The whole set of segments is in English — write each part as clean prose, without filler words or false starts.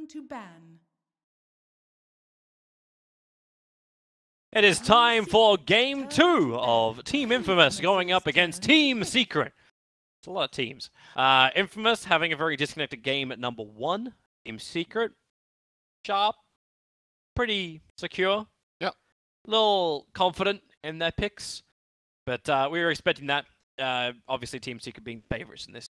Turn to ban. It is time for Game 2 of Team Infamous going up against Team Secret. It's a lot of teams. Infamous having a very disconnected game at number 1. Team Secret, sharp, pretty secure. Yep. A little confident in their picks, but we were expecting that. Obviously, Team Secret being favorites in this.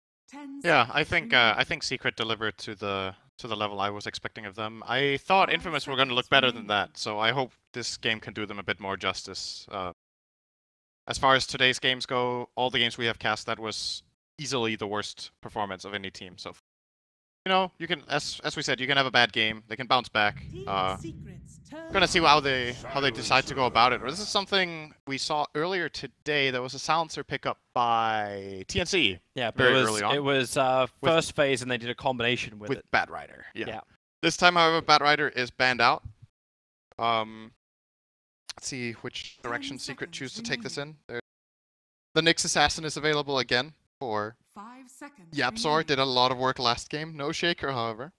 Yeah, I think Secret delivered to the level I was expecting of them. I thought Infamous were going to look better than that, so I hope this game can do them a bit more justice. As far as today's games go, all the games we have cast, that was easily the worst performance of any team. So, you know, you can, as we said, you can have a bad game, they can bounce back. Gonna see how they decide to go about it. Or this is something we saw earlier today. There was a silencer pickup by TNC. Yeah, but early on. It was first phase, and they did a combination with it. Batrider. Yeah. This time, however, Batrider is banned out. Let's see which direction Secret choose to take this in. The Nyx Assassin is available again for 5 seconds. Yapzor did a lot of work last game. No Shaker, however.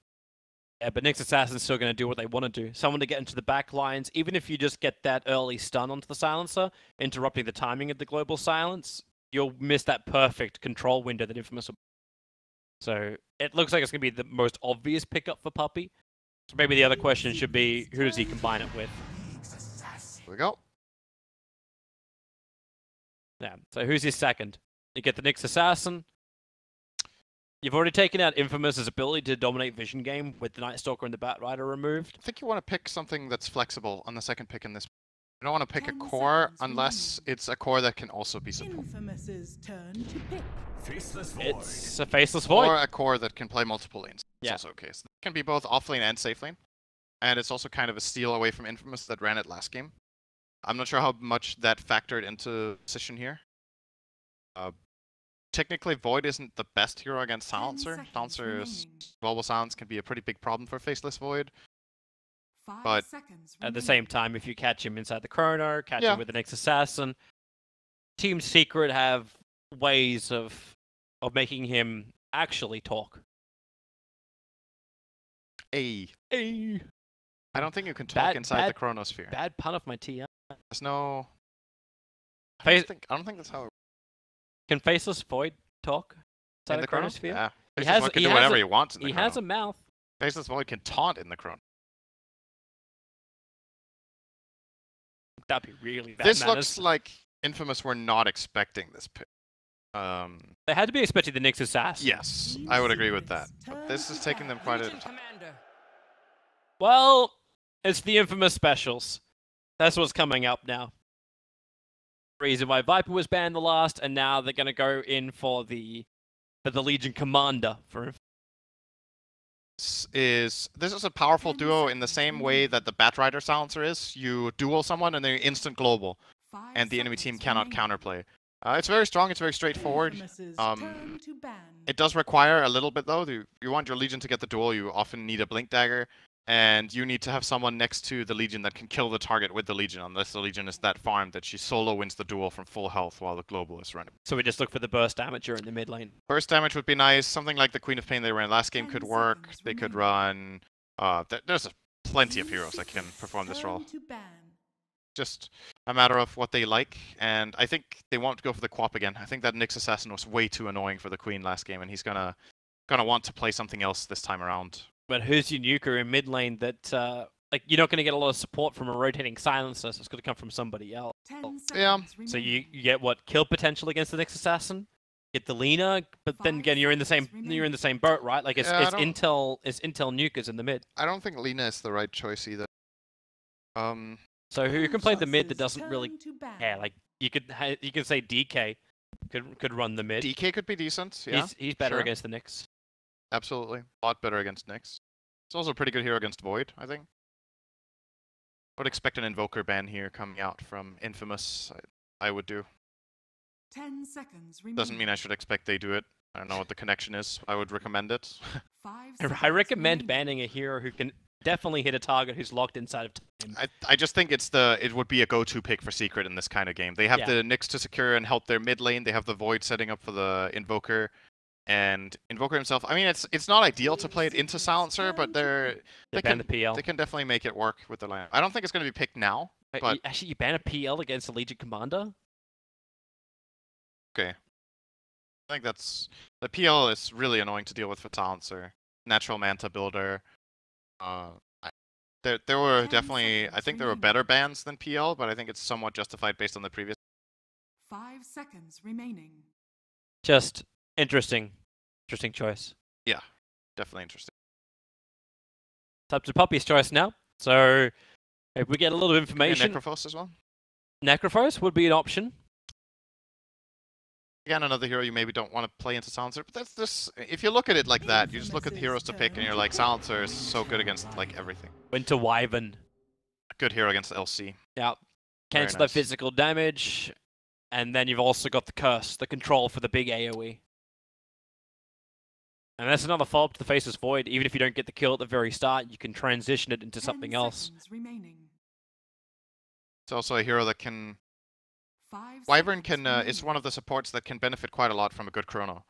Yeah, but Nyx Assassin's still going to do what they want to do. Someone to get into the back lines, even if you just get that early stun onto the silencer, interrupting the timing of the global silence, you'll miss that perfect control window that Infamous will. So it looks like it's going to be the most obvious pickup for Puppy. So maybe the other question should be, who does he combine it with? Here we go. Yeah, so who's his second? You get the Nyx Assassin. You've already taken out Infamous' ability to dominate Vision Game with the Night Stalker and the Batrider removed. I think you want to pick something that's flexible on the second pick in this. You don't want to pick a core unless it's a core that can also be support. Infamous's turn to pick. Faceless Void. It's a Faceless Void. Or a core that can play multiple lanes. Yeah. It's also okay. So it can be both off lane and safe lane. And it's also kind of a steal away from Infamous that ran it last game. I'm not sure how much that factored into position here. Technically, Void isn't the best hero against Silencer. Silencer's global silence can be a pretty big problem for Faceless Void. But at the same time, if you catch him inside the Chrono, catch him with the Nyx Assassin, Team Secret have ways of making him actually talk. I Hey. don't think you can talk inside the Chronosphere. Bad pun of my TI. There's no... I don't think that's how it... Can Faceless Void talk inside the Chronosphere? Yeah. Faceless Void can do whatever he wants in the Chrono. He has a mouth. Faceless Void can taunt in the Chrono. That'd be really bad. This looks like Infamous were not expecting this pick. They had to be expecting the Nyx Assassin. Yes, I would agree with that. But this is taking them quite a time. Well, it's the Infamous specials. That's what's coming up now. Reason why Viper was banned the last, and now they're going to go in for the Legion Commander. This is a powerful duo in the same way that the Batrider Silencer is. You duel someone and they're instant global, and the enemy team cannot counterplay. It's very strong, it's very straightforward. It does require a little bit though. You want your Legion to get the duel, you often need a Blink Dagger, and you need to have someone next to the Legion that can kill the target with the Legion, unless the Legion is that farmed that she solo wins the duel from full health while the global is running. So we just look for the burst damage in the mid lane. Burst damage would be nice. Something like the Queen of Pain they ran last game could work. They could run... there's plenty of heroes that can perform this role. Just a matter of what they like, and I think they won't go for the Quap again. I think that Nyx Assassin was way too annoying for the Queen last game, and he's gonna want to play something else this time around. But who's your nuker in mid lane that, like, you're not going to get a lot of support from a rotating silencer, so it's going to come from somebody else. Yeah. So you get what? Kill potential against the Nyx Assassin? Get the Lina, but then again, you're in the same boat, right? Like, it's Intel nukers in the mid. I don't think Lina is the right choice either. So who can play the mid that doesn't really care? Like, you could say DK could run the mid. DK could be decent, yeah. He's better against the Nyx. Absolutely. A lot better against Nyx. It's also a pretty good hero against Void, I think. I would expect an Invoker ban here coming out from Infamous. I would do. 10 seconds remaining. Doesn't mean I should expect they do it. I don't know what the connection is. I would recommend it. I recommend banning a hero who can definitely hit a target who's locked inside of time. I just think it would be a go-to pick for Secret in this kind of game. They have the Nyx to secure and help their mid lane. They have the Void setting up for the Invoker. and Invoker himself. I mean, it's not ideal to play it into Silencer, but they ban the PL. can definitely make it work with the lineup. I don't think it's going to be picked now, Wait, but actually, you ban a PL against a Legion Commander? okay. I think that's the PL is really annoying to deal with for Silencer. Natural Manta Builder. There were definitely, I think there were better bans than PL, but I think it's somewhat justified based on the previous. 5 seconds remaining. Just interesting choice. Yeah, definitely interesting. It's up to Puppy's choice now. So if we get a little information, Necrophos as well. Necrophos would be an option. Again, another hero you maybe don't want to play into Silencer, but that's this. If you look at it like that, you just look at the heroes to pick, and you're like, Silencer is so good against like everything. Winter Wyvern. A good hero against LC. Yeah. Very Cancel nice. that physical damage, and then you've also got the curse, the control for the big AoE. And that's another follow-up to the Faceless Void. Even if you don't get the kill at the very start, you can transition it into something else. It's also a hero that can. 5 Wyvern seconds can is remaining. one of the supports that can benefit quite a lot from a good chrono.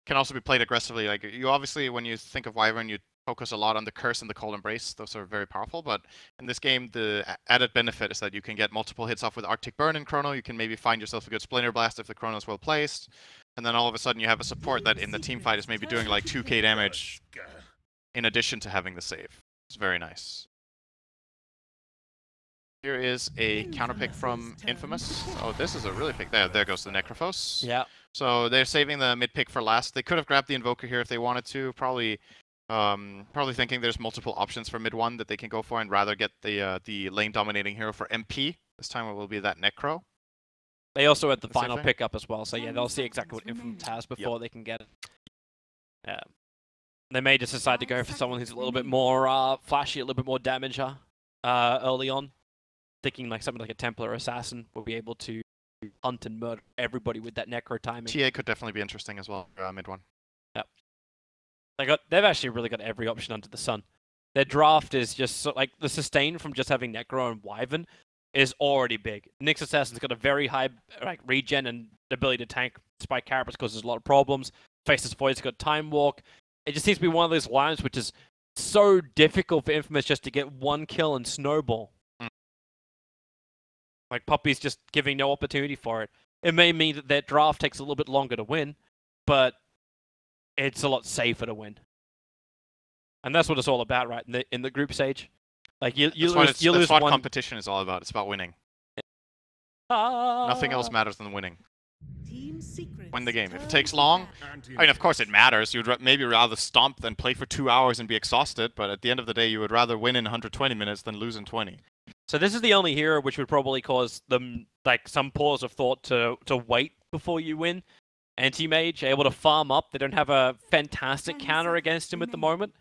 Can also be played aggressively. Like you obviously, when you think of Wyvern, you focus a lot on the curse and the cold embrace. Those are very powerful. But in this game, the added benefit is that you can get multiple hits off with Arctic Burn and chrono. You can maybe find yourself a good Splinter Blast if the chrono is well placed, and then all of a sudden you have a support that in the team fight is maybe doing like 2k damage in addition to having the save. It's very nice. Here is a counter pick from Infamous. Oh, this is a really pick. There goes the Necrophos. Yeah. So they're saving the mid pick for last. They could have grabbed the Invoker here if they wanted to. Probably thinking there's multiple options for mid one that they can go for, and rather get the lane dominating hero for MP. This time it will be that Necro. They also had the The same final thing? pickup as well, so yeah, 10 they'll see exactly what seconds Infamous remaining. has before they can get it. Yeah. They may just decide to go for someone who's a little bit more flashy, a little bit more damager early on. Thinking like something like a Templar Assassin will be able to hunt and murder everybody with that Necro timing. TA could definitely be interesting as well, mid one. They've actually really got every option under the sun. Their draft is just so, like the sustain from just having Necro and Wyvern is already big. Nyx Assassin's got a very high like regen and the ability to tank Spike Carapace causes a lot of problems. Faceless Void's got Time Walk. It just seems to be one of those lines which is so difficult for Infamous just to get one kill and snowball. Like Puppy's just giving no opportunity for it. It may mean that their draft takes a little bit longer to win, but it's a lot safer to win. And that's what it's all about, right? In the group stage, like you That's lose what one. competition is all about. It's about winning. Nothing else matters than winning. Team Secret's Win the game. If it turn takes to long, bat. I mean, of course it matters. You'd maybe rather stomp than play for 2 hours and be exhausted, but at the end of the day, you would rather win in 120 minutes than lose in 20. So this is the only hero which would probably cause them like some pause of thought to wait before you win. Anti-Mage, able to farm up. They don't have a fantastic 10 counter seconds against him at the remaining. moment.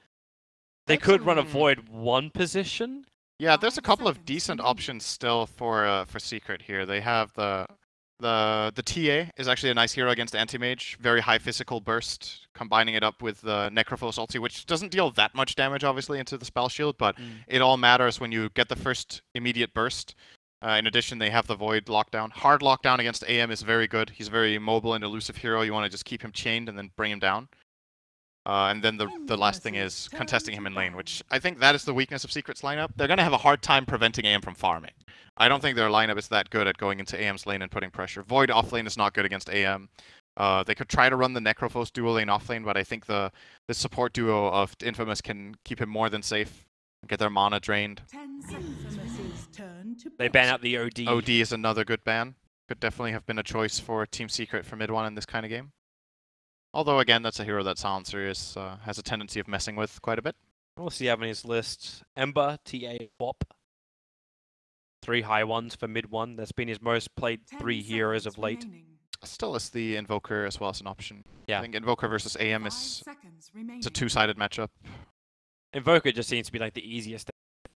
They could run a Void 1 position. Yeah, there's a 5 couple of seconds decent remaining. options still for Secret here. They have the TA is actually a nice hero against Anti-Mage. Very high physical burst, combining it up with the Necrophos ulti, which doesn't deal that much damage, obviously, into the spell shield, but it all matters when you get the first immediate burst. In addition, they have the Void lockdown. Hard lockdown against AM is very good. He's a very mobile and elusive hero. You want to just keep him chained and then bring him down. And then the last thing is contesting him in lane, which I think that is the weakness of Secret's lineup. They're going to have a hard time preventing AM from farming. I don't think their lineup is that good at going into AM's lane and putting pressure. Void offlane is not good against AM. They could try to run the Necrophos dual lane offlane, but I think the support duo of Infamous can keep him more than safe. Get their mana drained. 10 seconds remaining. Turn to They pick. ban out the OD. OD is another good ban. Could definitely have been a choice for Team Secret for mid one in this kind of game. Although again, that's a hero that Silencer has a tendency of messing with quite a bit. We'll see how many his list. Ember, TA, Wop. 3 high ones for mid 1. That's been his most played 10 3 heroes of seconds late. remaining. Still is the Invoker as well as an option. Yeah. I think Invoker versus AM 5 is seconds remaining. it's a two-sided matchup. Invoker just seems to be like the easiest,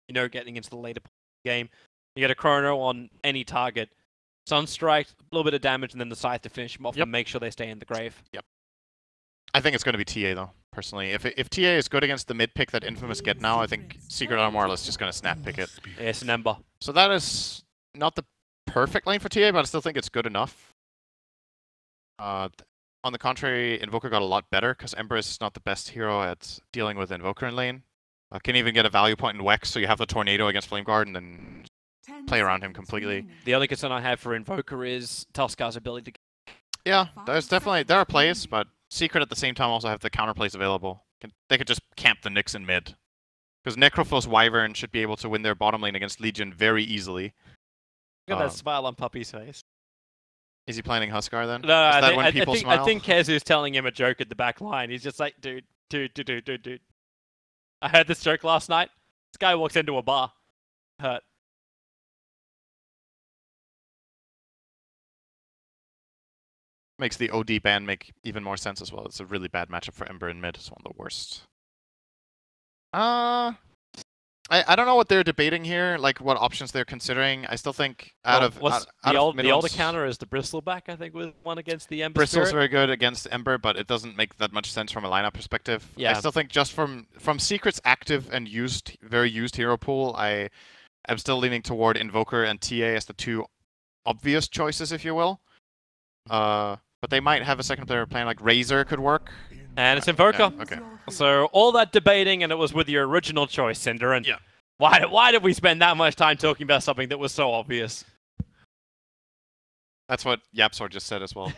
getting into the later part of the game. You get a chrono on any target, Sunstrike, a little bit of damage, and then the scythe to finish them off and make sure they stay in the grave. I think it's going to be TA though, personally. If TA is good against the mid pick that Infamous get now, I think Secret are more or less just going to snap pick it. Yeah, it's an Ember. So that is not the perfect lane for TA, but I still think it's good enough. on the contrary, Invoker got a lot better because Ember is not the best hero at dealing with Invoker in lane. Can even get a value point in Wex, so you have the Tornado against Flame Guard and then 10 play around him seconds completely. remaining. The only concern I have for Invoker is Tuskar's ability to... Yeah, there are plays, but Secret at the same time also have the counter plays available. They could just camp the Nyx in mid. Because Necrophos Wyvern should be able to win their bottom lane against Legion very easily. Look at that smile on Puppy's face. Is he planning Huskar then? No, Is that I, when think, people I, think, smile? I think Kezu's telling him a joke at the back line. He's just like, dude. I heard this joke last night. This guy walks into a bar. Hurt. Makes the OD ban make even more sense as well. It's a really bad matchup for Ember in mid. It's one of the worst. I don't know what they're debating here, like what options they're considering. I still think the older counter is the Bristleback, I think, with one against the Ember Bristle's Spirit. very good against Ember, but it doesn't make that much sense from a lineup perspective. Yeah. I still think just from Secret's active and very used hero pool, I am still leaning toward Invoker and TA as the two obvious choices, if you will. But they might have a second player plan, like Razor could work. And it's Invoker. Yeah, okay. So all that debating, and it was with your original choice, Cinder. And Yeah. why did we spend that much time talking about something that was so obvious? That's what Yapsor just said as well.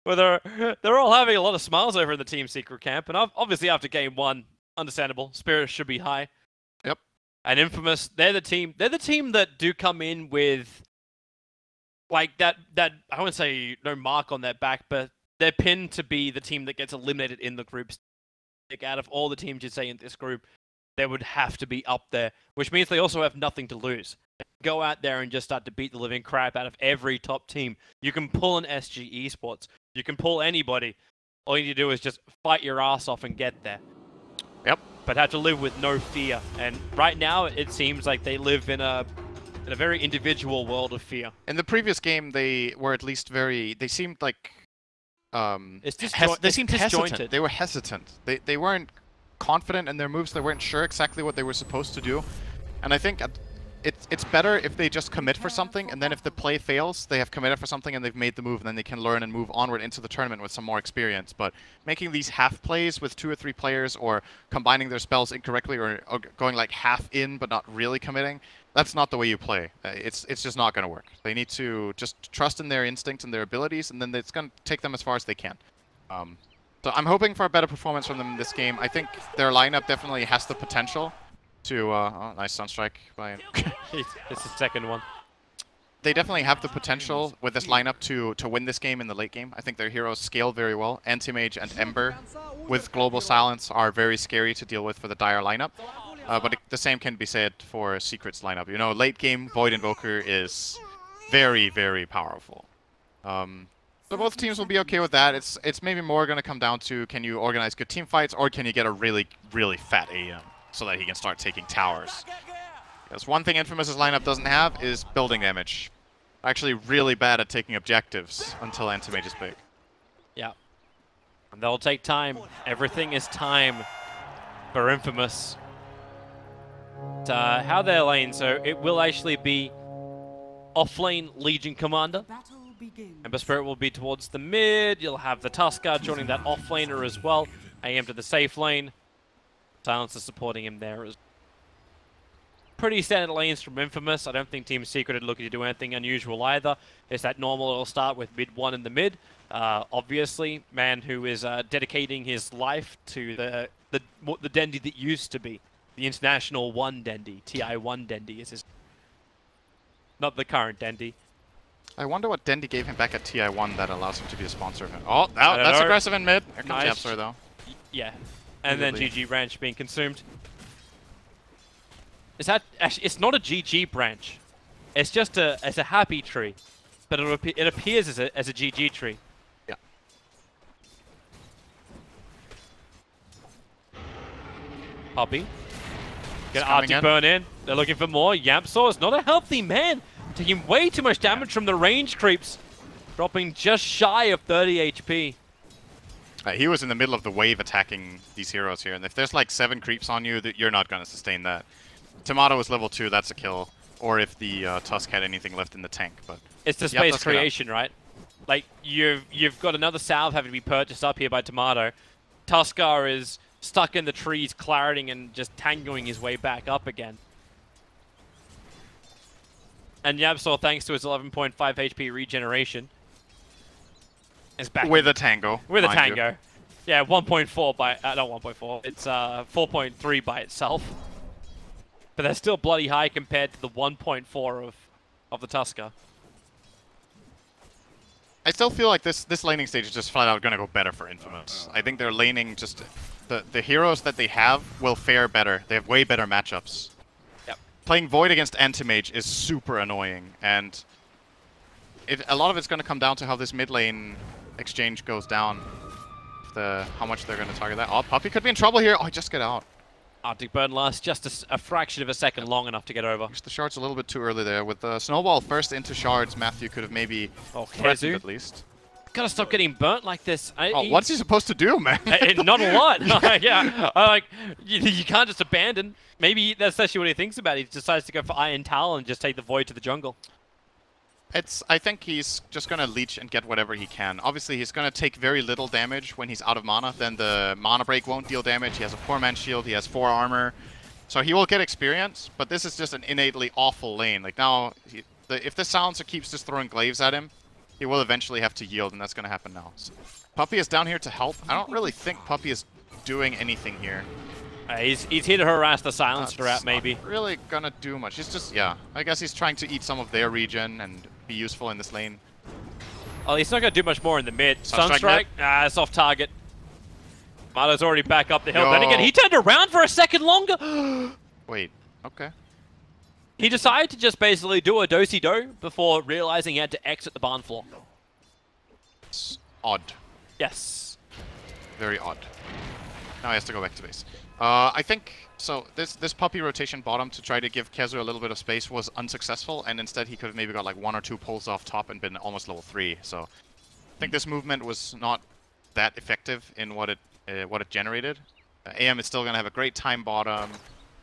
Well, they're all having a lot of smiles over in the Team Secret camp, and obviously after game one, understandable. Spirits should be high. Yep. And Infamous, they're the team that do come in with like that I wouldn't say no mark on their back, but they're pinned to be the team that gets eliminated in the groups. Like, out of all the teams you say in this group, they would have to be up there, which means they also have nothing to lose. Go out there and just start to beat the living crap out of every top team. You can pull an SG Esports. You can pull anybody. All you need to do is just fight your ass off and get there. Yep. But have to live with no fear. And right now, it seems like they live in a very individual world of fear. In the previous game, they were at least they seemed like They seemed hesitant. They were hesitant. They weren't confident in their moves. They weren't sure exactly what they were supposed to do. And I think it's better if they just commit for something, and then if the play fails, they have committed for something and they've made the move, and then they can learn and move onward into the tournament with some more experience. But making these half plays with 2 or 3 players, or combining their spells incorrectly, or going like half in but not really committing, that's not the way you play. It's just not going to work. They need to just trust in their instincts and their abilities, and then it's going to take them as far as they can. So I'm hoping for a better performance from them in this game. I think their lineup definitely has the potential to... oh, nice Sunstrike by... It's the second one. They definitely have the potential with this lineup to win this game in the late game. I think their heroes scale very well. Anti-Mage and Ember with Global Silence are very scary to deal with for the Dire lineup. But the same can be said for Secret's lineup. You know, late game Void Invoker is very, very powerful. So both teams will be okay with that. It's maybe more going to come down to, can you organize good team fights, or can you get a really, really fat AM so that he can start taking towers. Because one thing Infamous's lineup doesn't have is building damage. Actually really bad at taking objectives until Anti-Mage is big. Yeah. And they'll take time. Everything is time for Infamous. How they're lane, so it will actually be off-lane Legion Commander. Battle begins. Ember Spirit will be towards the mid. You'll have the Tuskar joining that off-laner as well. AM to the safe lane. Silencer supporting him there as pretty standard lanes from Infamous. I don't think Team Secret are looking to do anything unusual either. It's that normal, it'll start with mid 1 in the mid. Obviously, man who is dedicating his life to the Dendi that used to be. The International 1 Dendi. TI1 Dendi is his... Not the current Dendi. I wonder what Dendi gave him back at TI1 that allows him to be a sponsor of him. Oh, that's aggressive in mid. Here comes Nice. Yapsor though. Yeah. And then GG Branch being consumed. Is that actually? It's not a GG Branch. It's just a happy tree, but it appears as a GG tree. Yeah. Puppy. Get Arctic Burn in. They're looking for more. Yapsor is not a healthy man. Taking way too much damage from the range creeps. Dropping just shy of 30 HP. He was in the middle of the wave attacking these heroes here, and if there's like 7 creeps on you, you're not going to sustain that. Tomato is level 2, that's a kill. Or if the Tusk had anything left in the tank, but... It's the space creation, right? Like, you've got another salve having to be purchased up here by Tomato. Tuskar is stuck in the trees, clarity and just tangoing his way back up again. And YapzOr, thanks to his 11.5 HP regeneration, is back with a tango. with a mind you. tango. Yeah, 1.4 by not 1.4. It's 4.3 by itself. But they're still bloody high compared to the 1.4 of the Tuskar. I still feel like this laning stage is just flat out going to go better for Infamous. I think their laning just the heroes that they have will fare better. They have way better matchups. Yep. Playing Void against Anti-Mage is super annoying, and a lot of it's going to come down to how this mid lane exchange goes down. How much they're going to target that. Oh, Puppey could be in trouble here. Oh, just get out. Arctic Burn lasts just a fraction of a second long enough to get over. Used the shards a little bit too early there. With the Snowball first into shards, Matthew could have maybe threatened at least. Gotta stop getting burnt like this. What's he supposed to do, man? Not a lot. Yeah, like you can't just abandon. Maybe that's actually what he thinks about. He decides to go for Iron Talon and just take the Void to the jungle. I think he's just going to leech and get whatever he can. Obviously, he's going to take very little damage when he's out of mana. Then the mana break won't deal damage. He has a 4-man shield. He has 4 armor. So he will get experience, but this is just an innately awful lane. Like now, if this silencer keeps just throwing glaives at him, he will eventually have to yield, and that's going to happen now. So, Puppey is down here to help. I don't really think Puppey is doing anything here. He's here to harass the silencer out, maybe. Not really going to do much. He's just, yeah. I guess he's trying to eat some of their regen and be useful in this lane. Oh, he's not going to do much more in the mid. Sunstrike Sunstrike? It's off target. Mato's already back up the hill. Yo. Then again, he turned around for a second longer. Wait, okay. He decided to just basically do a do-si-do before realizing he had to exit the barn floor. It's odd. Yes. Very odd. Now he has to go back to base. I think, so this Puppey rotation bottom to try to give Kezu a little bit of space was unsuccessful, and instead he could have maybe got like 1 or 2 pulls off top and been almost level 3. So I think this movement was not that effective in what it generated. AM is still going to have a great time bottom.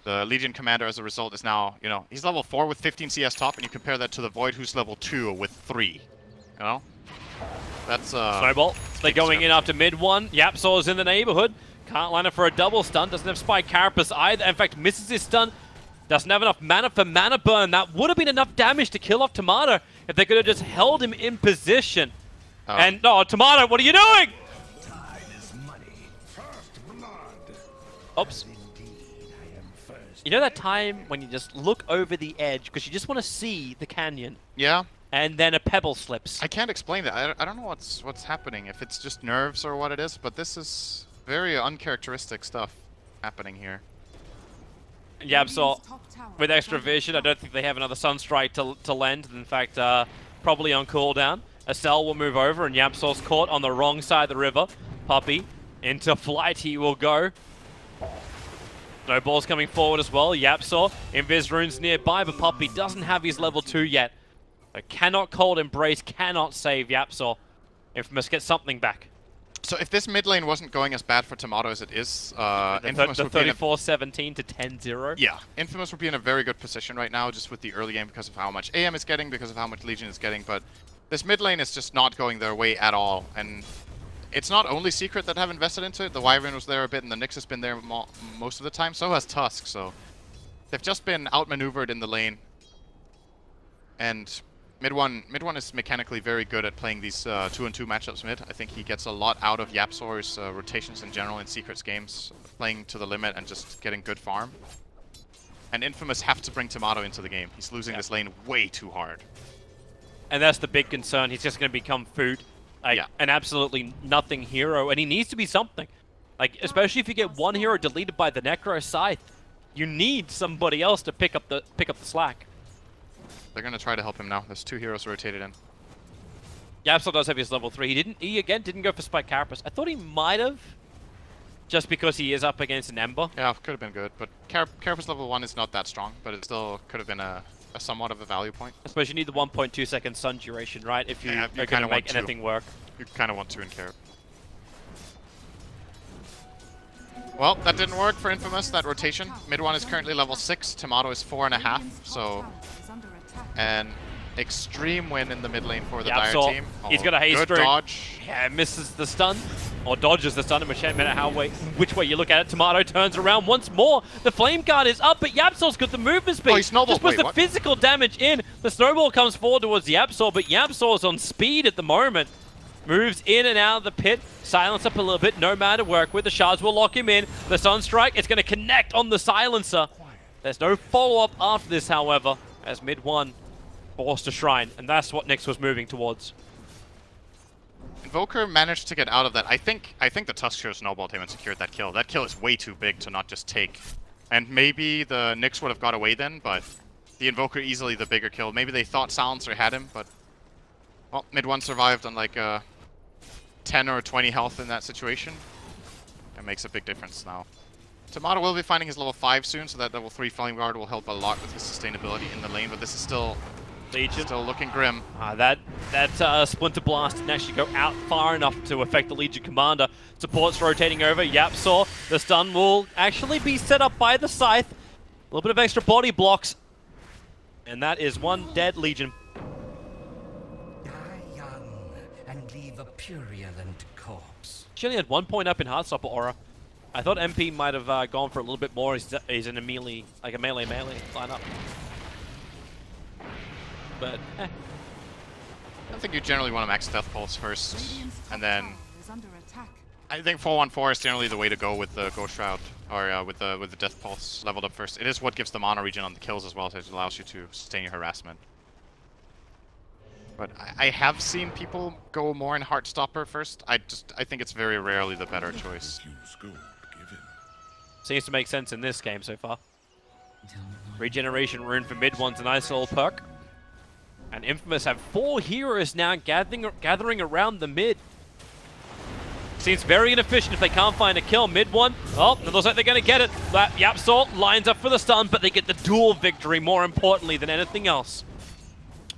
The Legion Commander, as a result, is now, you know, he's level 4 with 15 CS top, and you compare that to the Void, who's level 2 with 3. You know? That's, Snowball. They're going in after mid one. YapzOr is in the neighborhood. Can't line up for a double stun. Doesn't have Spike Carapace either. In fact, misses his stun. Doesn't have enough mana for mana burn. That would have been enough damage to kill off Tomato if they could have just held him in position. Oh. And, no, Tomato, what are you doing? Oops. You know that time when you just look over the edge because you just want to see the canyon? Yeah. And then a pebble slips. I can't explain that. I don't know what's happening, if it's just nerves or what it is, but this is very uncharacteristic stuff happening here. YapzOr, with extra vision, I don't think they have another Sunstrike to lend. In fact, probably on cooldown. Estelle will move over, and YapzOr's caught on the wrong side of the river. Puppey, into flight he will go. Snowball's coming forward as well. YapzOr, Invis runes nearby, but Puppey doesn't have his level 2 yet. So cannot Cold Embrace, cannot save YapzOr. Infamous gets something back. So if this mid lane wasn't going as bad for Tomato as it is, Infamous The would be in a 34-17 to 10-0. yeah, Infamous would be in a very good position right now, just with the early game because of how much AM is getting, because of how much Legion is getting, but this mid lane is just not going their way at all, and it's not only Secret that have invested into it. The Wyvern was there a bit, and the Nyx has been there most of the time, so has Tusk, so they've just been outmaneuvered in the lane, and Mid one is mechanically very good at playing these 2-on-2 matchups mid. I think he gets a lot out of YapzOr's rotations in general in Secret's games, playing to the limit and just getting good farm. And Infamous have to bring Tomato into the game. He's losing this lane way too hard. And that's the big concern. He's just going to become food. Like, an absolutely nothing hero, and he needs to be something. Like, especially if you get one hero deleted by the Necro Scythe, you need somebody else to pick up the slack. They're gonna try to help him now. There's 2 heroes rotated in. YapzOr does have his level 3. He again didn't go for Spike Carapace. I thought he might have, just because he is up against an Ember. Yeah, could have been good, but Carapace level 1 is not that strong, but it still could have been a somewhat of a value point. I suppose you need the 1.2 second stun duration, right? If you are going to make anything work. You kind of want to in Carap. Well, that didn't work for Infamous, that rotation. Mid one is currently level 6, Tomato is 4.5, so... And Extreme win in the mid lane for the Yeah, Dire so team. he's got a haste good through. dodge. Yeah, misses the stun, or dodges the stun, no matter which way you look at it. Tomato turns around once more. The flame guard is up, but YapzOr's got the movement speed. Oh, he snowballed. Just puts Wait, the what? physical damage in. The snowball comes forward towards YapzOr, but YapzOr's on speed at the moment. Moves in and out of the pit, silence up a little bit, Nomad to work with. The shards will lock him in. The Sunstrike is going to connect on the silencer. There's no follow-up after this, however, as mid one forced to Shrine, and that's what Nyx was moving towards. Invoker managed to get out of that. I think the Tusk should have snowballed him and secured that kill. That kill is way too big to not just take. And maybe the Nyx would have got away then, but the Invoker easily the bigger kill. Maybe they thought Silencer had him, but well, mid one survived on like 10 or 20 health in that situation. It makes a big difference now. Tomato will be finding his level 5 soon, so that level 3 Flame Guard will help a lot with his sustainability in the lane, but this is still looking grim. That Splinter Blast didn't actually go out far enough to affect the Legion Commander. Support's rotating over. YapzOr, the stun will actually be set up by the Scythe. A little bit of extra body blocks. And that is one dead Legion. Die young and leave a purulent corpse. She only had 1 point up in Heartstopper Aura. I thought MP might have gone for a little bit more. He's in a melee, like a melee lineup. But, I don't think you generally want to max Death Pulse first, and then I think 4-1-4 is generally the way to go with the Ghost Shroud, or with the Death Pulse leveled up first. It is what gives the mana regen on the kills as well, so it allows you to sustain your harassment. But I have seen people go more in Heartstopper first. I think it's very rarely the better choice. Seems to make sense in this game so far. Regeneration rune for mid one's a nice little perk. And Infamous have 4 heroes now gathering around the mid. Seems very inefficient if they can't find a kill. Mid one, oh, it looks like they're going to get it. YapzOr lines up for the stun, but they get the duel victory more importantly than anything else.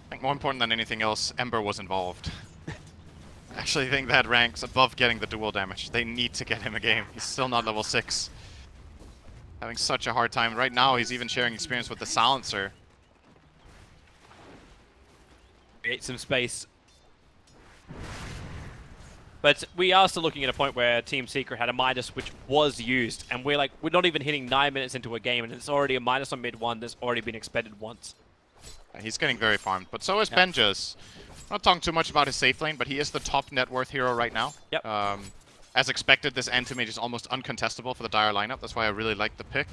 I think more important than anything else, Ember was involved. I actually think that ranks above getting the duel damage. They need to get him a game. He's still not level 6. Having such a hard time. Right now, he's even sharing experience with the Silencer. Create some space. But we are still looking at a point where Team Secret had a Midas which was used, and we're not even hitting 9 minutes into a game, and it's already a minus on mid one that's already been expended once. He's getting very farmed, but so is Benjas. Not talking too much about his safe lane, but he is the top net worth hero right now. Yep. As expected, this Anti-Mage is almost uncontestable for the Dire lineup. That's why I really like the pick,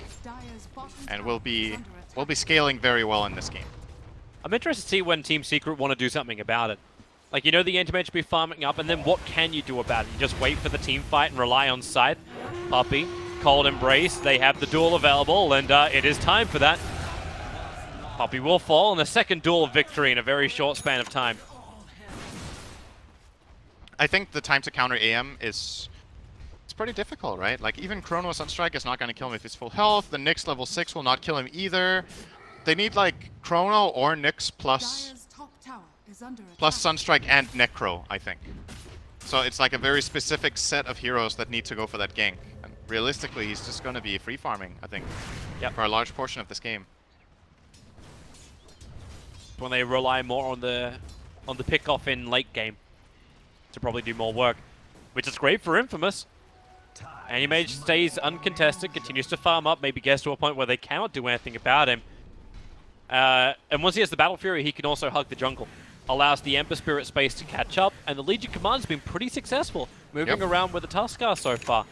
and will be scaling very well in this game. I'm interested to see when Team Secret want to do something about it. Like, you know the Anti-Mage be farming up, and then what can you do about it? You just wait for the team fight and rely on Scythe. Puppey, Cold Embrace, they have the duel available, and it is time for that. Puppey will fall, and a second duel victory in a very short span of time. I think the time to counter AM is... it's pretty difficult, right? Like, even Chrono Sunstrike is not going to kill him if he's full health. The Nyx level 6 will not kill him either. They need, like, Chrono or Nyx plus Sunstrike and Necro, I think. So it's like a very specific set of heroes that need to go for that gank. And realistically, he's just going to be free farming, I think, for a large portion of this game. When they rely more on the pick-off in late game to probably do more work, which is great for Infamous. Anti-Mage stays uncontested, continues to farm up, maybe gets to a point where they cannot do anything about him. And once he has the Battle Fury, he can also hug the jungle. Allows the Ember Spirit space to catch up, and the Legion Commander's been pretty successful moving around with the Tuskar so far.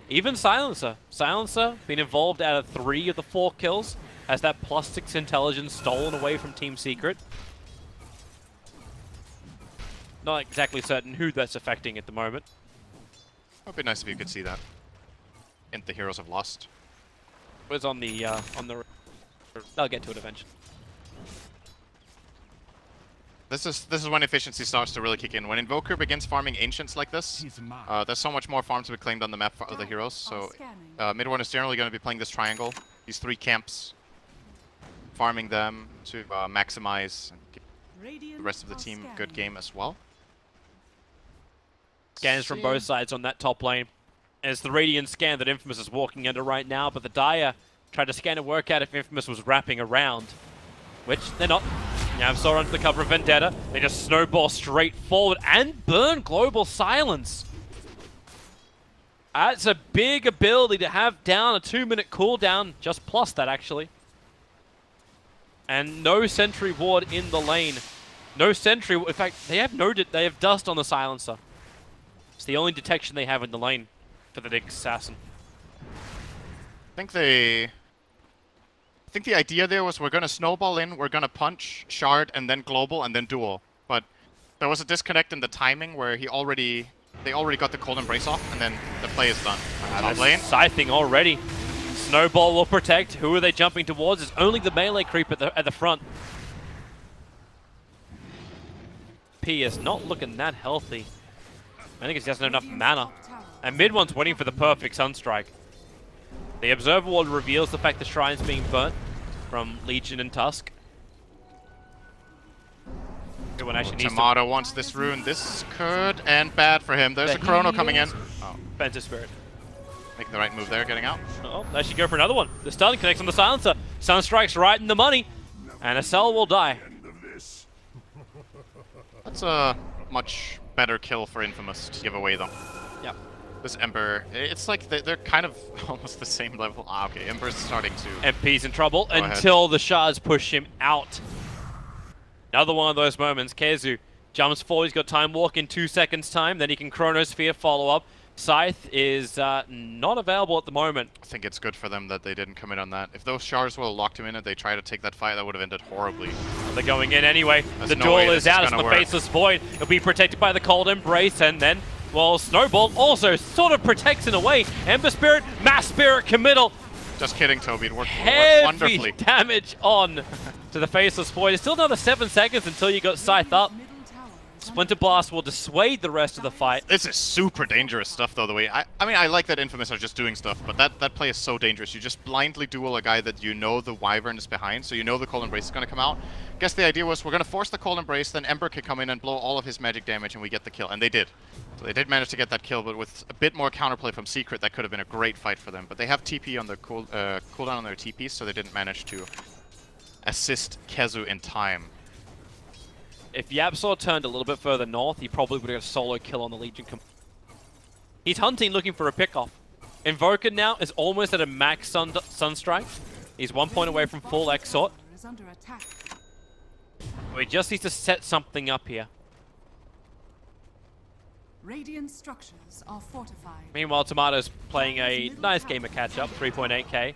Even Silencer. Silencer, been involved out of 3 of the 4 kills, has that +6 intelligence stolen away from Team Secret. Not exactly certain who that's affecting at the moment. It would be nice if you could see that. And the heroes have lost. It was on the I'll get to it eventually. This is when efficiency starts to really kick in. When Invoker begins farming Ancients like this, there's so much more farm to be claimed on the map for other heroes. So mid one is generally going to be playing this triangle, these 3 camps, farming them to maximize and give the rest of the team a good game as well. Scans from both sides on that top lane. And it's the Radiant scan that Infamous is walking under right now, but the Dire tried to scan and work out if Infamous was wrapping around, which they're not. YapzOr under the cover of Vendetta. They just snowball straight forward and burn Global Silence. That's a big ability to have down a 2-minute cooldown, just plus that actually. And no sentry ward in the lane. No sentry, in fact, they have dust on the silencer. It's the only detection they have in the lane for the Nyx Assassin. I think the idea there was we're gonna snowball in, we're gonna punch, shard, and then global, and then duel. But there was a disconnect in the timing where they already got the cold embrace off, and then the play is done. Top lane. Scything already. Snowball will protect. Who are they jumping towards? It's only the melee creep at the front. P is not looking that healthy. I think he doesn't have enough mana. And mid one's waiting for the perfect Sunstrike. The Observer Ward reveals the fact the Shrine's being burnt from Legion and Tusk. Everyone actually needs Tomato wants this rune. This could end bad for him. There's a Chrono coming in. Oh, Fencer Spirit. making the right move there, getting out. Oh, they should go for another one. The stun connects on the silencer. Sunstrike's right in the money. And a cell will die. That's a much better kill for Infamous to give away, though. Yep. This Ember, it's like they're kind of almost the same level. Ah, okay, Ember's starting to... MP's in trouble Go until the shards push him out. Another one of those moments. KheZu jumps forward, he's got Time Walk in 2 seconds time, then he can Chronosphere follow up. Scythe is not available at the moment. I think it's good for them that they didn't commit on that. If those shards would have locked him in and they tried to take that fight, that would have ended horribly. They're going in anyway. There's The no duel way is this out. is It's the gonna work. Faceless Void. It'll be protected by the Cold Embrace, and then, well, Snowball also sort of protects in a way. Ember Spirit, Mass Spirit committal. Just kidding, Toby. It worked Heavy wonderfully. damage on to the Faceless Void. It's still another 7 seconds until you got Scythe up. Splinter Blast will dissuade the rest of the fight. This is super dangerous stuff, though, the way... I mean, I like that Infamous are just doing stuff, but that play is so dangerous. You just blindly duel a guy that you know the Wyvern is behind, so you know the Cold Embrace is going to come out. Guess the idea was we're going to force the Cold Embrace, then Ember can come in and blow all of his magic damage, and we get the kill. And they did. So they did manage to get that kill, but with a bit more counterplay from Secret, that could have been a great fight for them. But they have TP on their cooldown on their TP, so they didn't manage to assist KheZu in time. If YapzOr turned a little bit further north, he probably would have got a solo kill on the Legion. He's hunting, looking for a pickoff. Invoker now is almost at a max Sunstrike. He's 1 point away from full Exort. He just needs to set something up here. Radiant structures are fortified. Meanwhile, Tomato's playing a nice game of catch-up, 3.8k.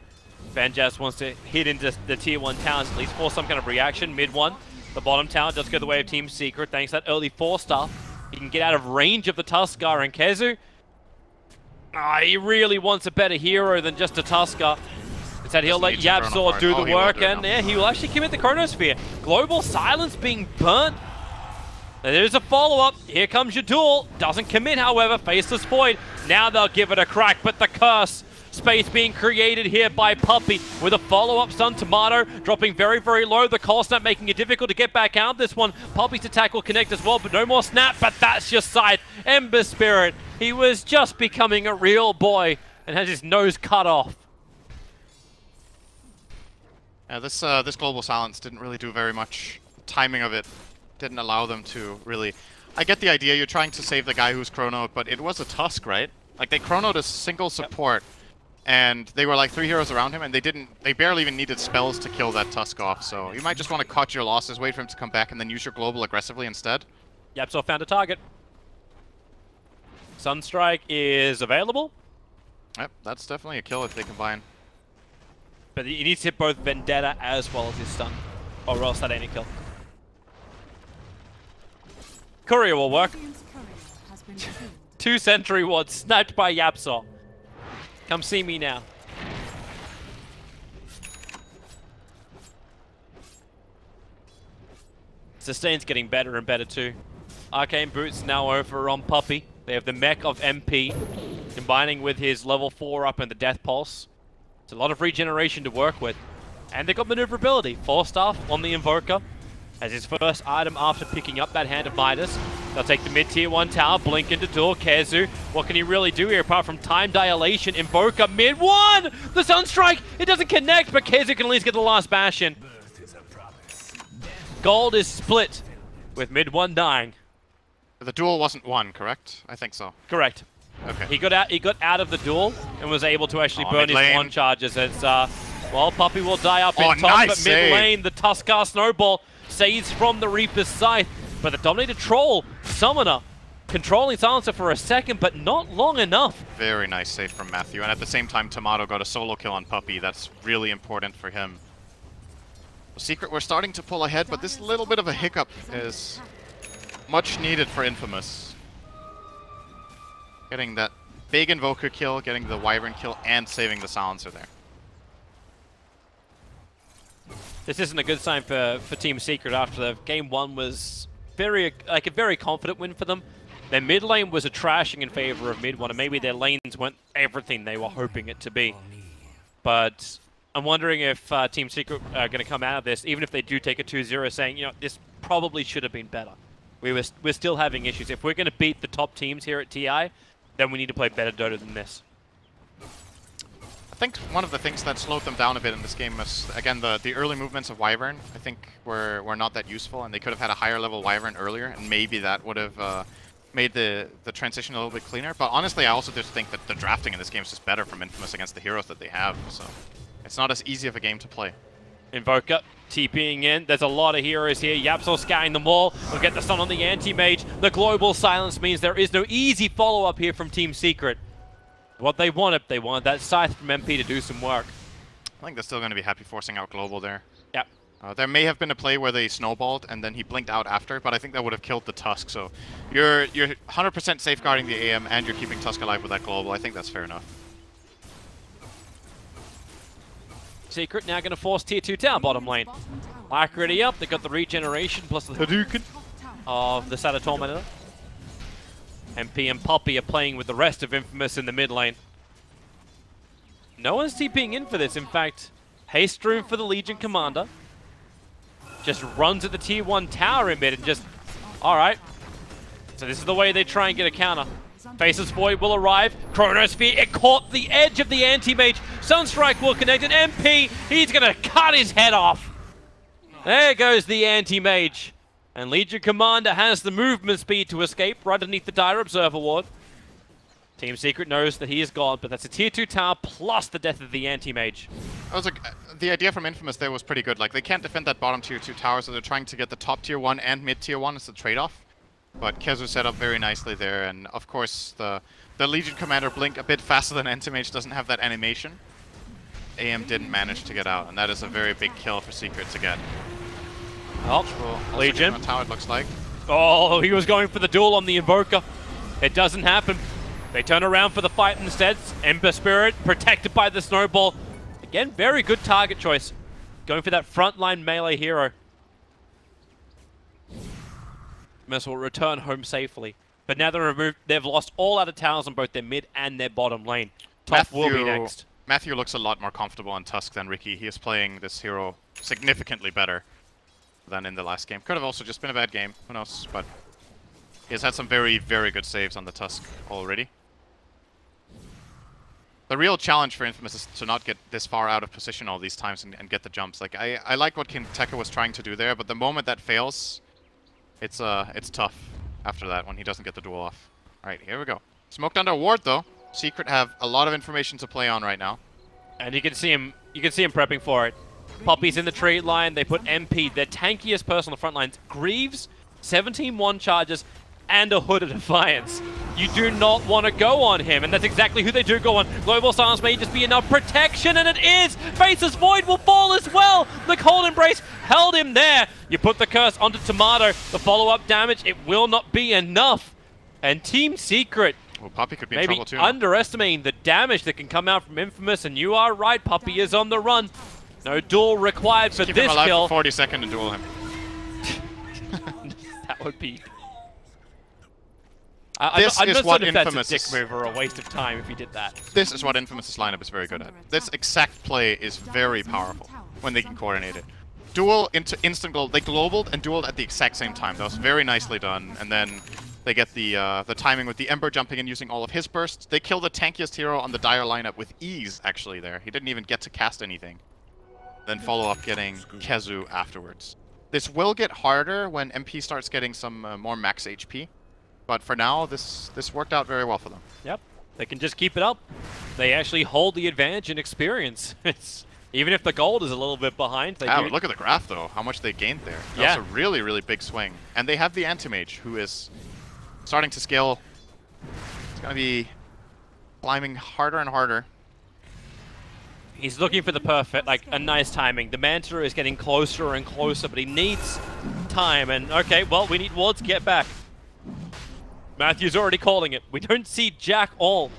Vanjas wants to hit into the tier 1 towers, at least force some kind of reaction. Mid one, the bottom tower does go the way of Team Secret, thanks to that early 4-star. He can get out of range of the Tuskar and KheZu. He really wants a better hero than just a Tuskar. Instead, he'll let YapzOr do the work, and yeah, he will actually commit the Chronosphere. Global Silence being burnt. There's a follow-up. Here comes your duel. Doesn't commit, however. Faceless Void. Now they'll give it a crack, but the curse. Space being created here by Puppey with a follow-up stun. Tomato dropping very, very low. The Cold Snap making it difficult to get back out. This one, Puppey's attack will connect as well, but no more Snap. But that's your Scythe. Ember Spirit. He was just becoming a real boy and has his nose cut off. Yeah, this Global Silence didn't really do very much. The timing of it didn't allow them to really... I get the idea, you're trying to save the guy who's chronoed, but it was a Tusk, right? Like, they chronoed a single support, and they were like 3 heroes around him, and they barely even needed spells to kill that Tusk off, so you might just want to cut your losses, wait for him to come back, and then use your global aggressively instead. YapzOr found a target. Sunstrike is available. Yep, that's definitely a kill if they combine. But he needs to hit both Vendetta as well as his stun, or else that ain't a kill. Courier will work. 2 sentry wards sniped by YapzOr. Come see me now. Sustain's getting better and better too. Arcane Boots now over on Puppey. They have the mech of MP, combining with his level 4 up and the Death Pulse. It's a lot of regeneration to work with. And they've got maneuverability. 4-star on the Invoker as his first item after picking up that Hand of Midas. They'll take the mid-tier 1 tower, blink into duel. KheZu, what can he really do here apart from time dilation? Invoker mid-1! The Sunstrike! It doesn't connect, but KheZu can at least get the last bash in. Gold is split, with mid 1 dying. The duel wasn't won, correct? I think so. Correct. Okay. He got out of the duel and was able to actually burn his mid-lane. 1 charges as, well, Puppey will die up in top, nice but save. mid lane, the Tuskar Snowball saves from the Reaper's Scythe, but the Dominated Troll, Summoner, controlling Silencer for a second, but not long enough. Very nice save from Matthew, and at the same time, Tomato got a solo kill on Puppey. That's really important for him. Secret, we're starting to pull ahead, but this little bit of a hiccup is much needed for Infamous. Getting that big Invoker kill, getting the Wyvern kill, and saving the Silencer there. This isn't a good sign for Team Secret after the game 1 was a very confident win for them. Their mid lane was a trashing in favor of mid 1, and maybe their lanes weren't everything they were hoping it to be. But I'm wondering if Team Secret are going to come out of this, even if they do take a 2-0, saying, you know, this probably should have been better. We're still having issues. If we're going to beat the top teams here at TI, then we need to play better Dota than this. I think one of the things that slowed them down a bit in this game was, again, the early movements of Wyvern, I think, were not that useful, and they could have had a higher level Wyvern earlier, and maybe that would have made the transition a little bit cleaner. But honestly, I also just think that the drafting in this game is just better from Infamous against the heroes that they have, so it's not as easy of a game to play. Invoker TPing in. There's a lot of heroes here. Yapsel scouting them all. We'll get the stun on the anti-mage. The global silence means there is no easy follow-up here from Team Secret. What they wanted that scythe from MP to do some work. I think they're still going to be happy forcing out global there. Yep. There may have been a play where they snowballed and then he blinked out after, but I think that would have killed the Tusk. So you're 100% safeguarding the AM and you're keeping Tusk alive with that global. I think that's fair enough. Secret now going to force tier 2 tower bottom lane. Arc ready up. They got the regeneration plus the Hadouken of the Satyr Tormentor. MP and Puppey are playing with the rest of Infamous in the mid lane. No one's TPing in for this. In fact, haste room for the Legion Commander. Just runs at the tier 1 tower in mid and just... Alright. So this is the way they try and get a counter. Faceless Void will arrive. Chronosphere, it caught the edge of the anti-mage. Sunstrike will connect, and MP, he's going to cut his head off. There goes the anti-mage. And Legion Commander has the movement speed to escape right underneath the Dire Observer ward. Team Secret knows that he is gone, but that's a tier 2 tower plus the death of the anti-mage. The idea from Infamous there was pretty good. Like, they can't defend that bottom tier 2 tower, so they're trying to get the top tier 1 and mid tier 1 as the trade-off. But Kezu set up very nicely there, and of course the Legion Commander blink a bit faster than Anti-Mage doesn't have that animation. AM didn't manage to get out, and that is a very big kill for Secret to get. Oh, Legion. That's how it looks like. Oh, he was going for the duel on the Invoker. It doesn't happen. They turn around for the fight instead. Ember Spirit protected by the Snowball. Again, very good target choice. Going for that frontline melee hero. Miss will return home safely. But now they've lost all other towers on both their mid and their bottom lane. Top will be next. Matthew looks a lot more comfortable on Tusk than Ricky. He is playing this hero significantly better than in the last game. Could have also just been a bad game. Who knows? But he has had some very, very good saves on the Tusk already. The real challenge for Infamous is to not get this far out of position all these times and get the jumps. Like I like what Kinteka was trying to do there, but the moment that fails, it's tough after that when he doesn't get the duel off. Alright, here we go. Smoked under ward though. Secret have a lot of information to play on right now. And you can see him prepping for it. Puppey's in the tree line, they put MP, their tankiest person on the front lines. Greaves, 17-1 charges, and a Hood of Defiance. You do not want to go on him, and that's exactly who they do go on. Global Silence may just be enough protection, and it is! Faceless Void will fall as well! The Cold Embrace held him there! You put the curse onto Tomato, the follow-up damage, it will not be enough. And Team Secret, well, Puppey could be in maybe trouble too. Underestimating the damage that can come out from Infamous, and you are right, Puppey is on the run. No duel required for Keep this him alive kill. for 40 seconds and duel him. That would be... This I'm is not what certain if that's Infamous a dick move or a waste of time if he did that. This is what Infamous' lineup is very good at. This exact play is very powerful when they can coordinate it. Duel into instant goal. They globaled and dueled at the exact same time. That was very nicely done. And then they get the timing with the Ember jumping in using all of his bursts. They kill the tankiest hero on the Dire lineup with ease, actually, there. He didn't even get to cast anything. Then follow up getting Kezu afterwards. This will get harder when MP starts getting some more max HP. But for now, this worked out very well for them. Yep, they can just keep it up. They actually hold the advantage in experience. It's even if the gold is a little bit behind. They do. Look at the graph though, how much they gained there. That's a really, really big swing. And they have the anti-mage, who is starting to scale. It's gonna be climbing harder and harder. He's looking for the perfect, like a nice timing. The Manta is getting closer and closer, but he needs time. And okay, well, we need wards to get back. Matthew's already calling it. We don't see Jack all.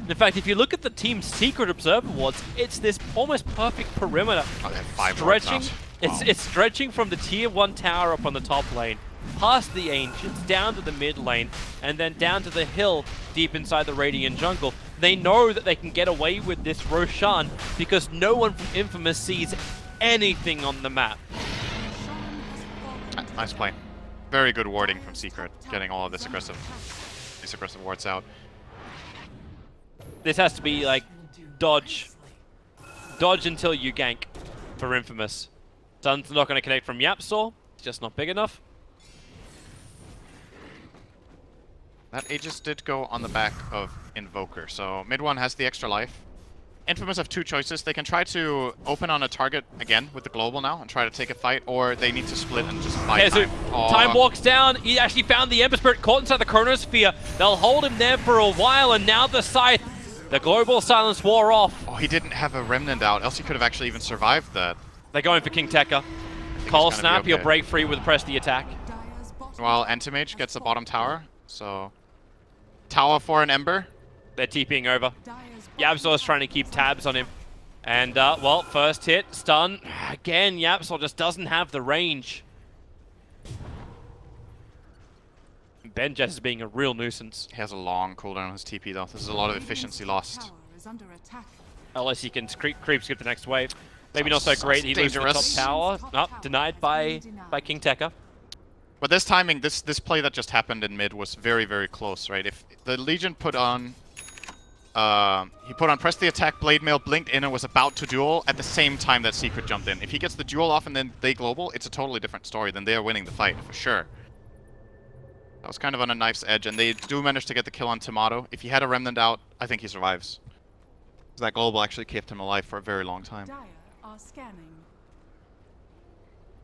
In fact, if you look at the Team Secret Observer wards, it's this almost perfect perimeter. Oh, they have 5 stretching. Wow. It's stretching from the Tier 1 tower up on the top lane, past the Ancients, down to the mid lane, and then down to the hill deep inside the Radiant jungle. They know that they can get away with this Roshan because no one from Infamous sees anything on the map. Nice play. Very good warding from Secret, getting all of these aggressive wards out. This has to be like dodge. Dodge until you gank for Infamous. Sun's not going to connect from Yapsor. It's just not big enough. That Aegis did go on the back of Invoker, so mid one has the extra life. Infamous have 2 choices. They can try to open on a target again with the global now and try to take a fight, or they need to split and just buy time. Time walks down. He actually found the Ember Spirit caught inside the Chronosphere. They'll hold him there for a while, and now the Scythe. The global silence wore off. Oh, he didn't have a Remnant out, else he could have actually even survived that. They're going for King Tekka. Call snap, he'll break free with press the attack. Well, Anti-Mage gets the bottom tower, so... Tower for an Ember. They're TPing over. Yapsor is trying to keep tabs on him. And, well, first hit, stun. Again, Yapsor just doesn't have the range. Benjess is being a real nuisance. He has a long cooldown on his TP, though. This is a lot of efficiency lost. Unless he can creep skip the next wave. Maybe not so great. He loses the top tower. No, denied by King Tekka. But this timing, this play that just happened in mid was very, very close, right? If the Legion put on... he put on press the attack, blade mail, blinked in, and was about to duel at the same time that Secret jumped in. If he gets the duel off and then they global, it's a totally different story. Then they are winning the fight, for sure. That was kind of on a knife's edge, and they do manage to get the kill on Tomato. If he had a Remnant out, I think he survives. That global actually kept him alive for a very long time.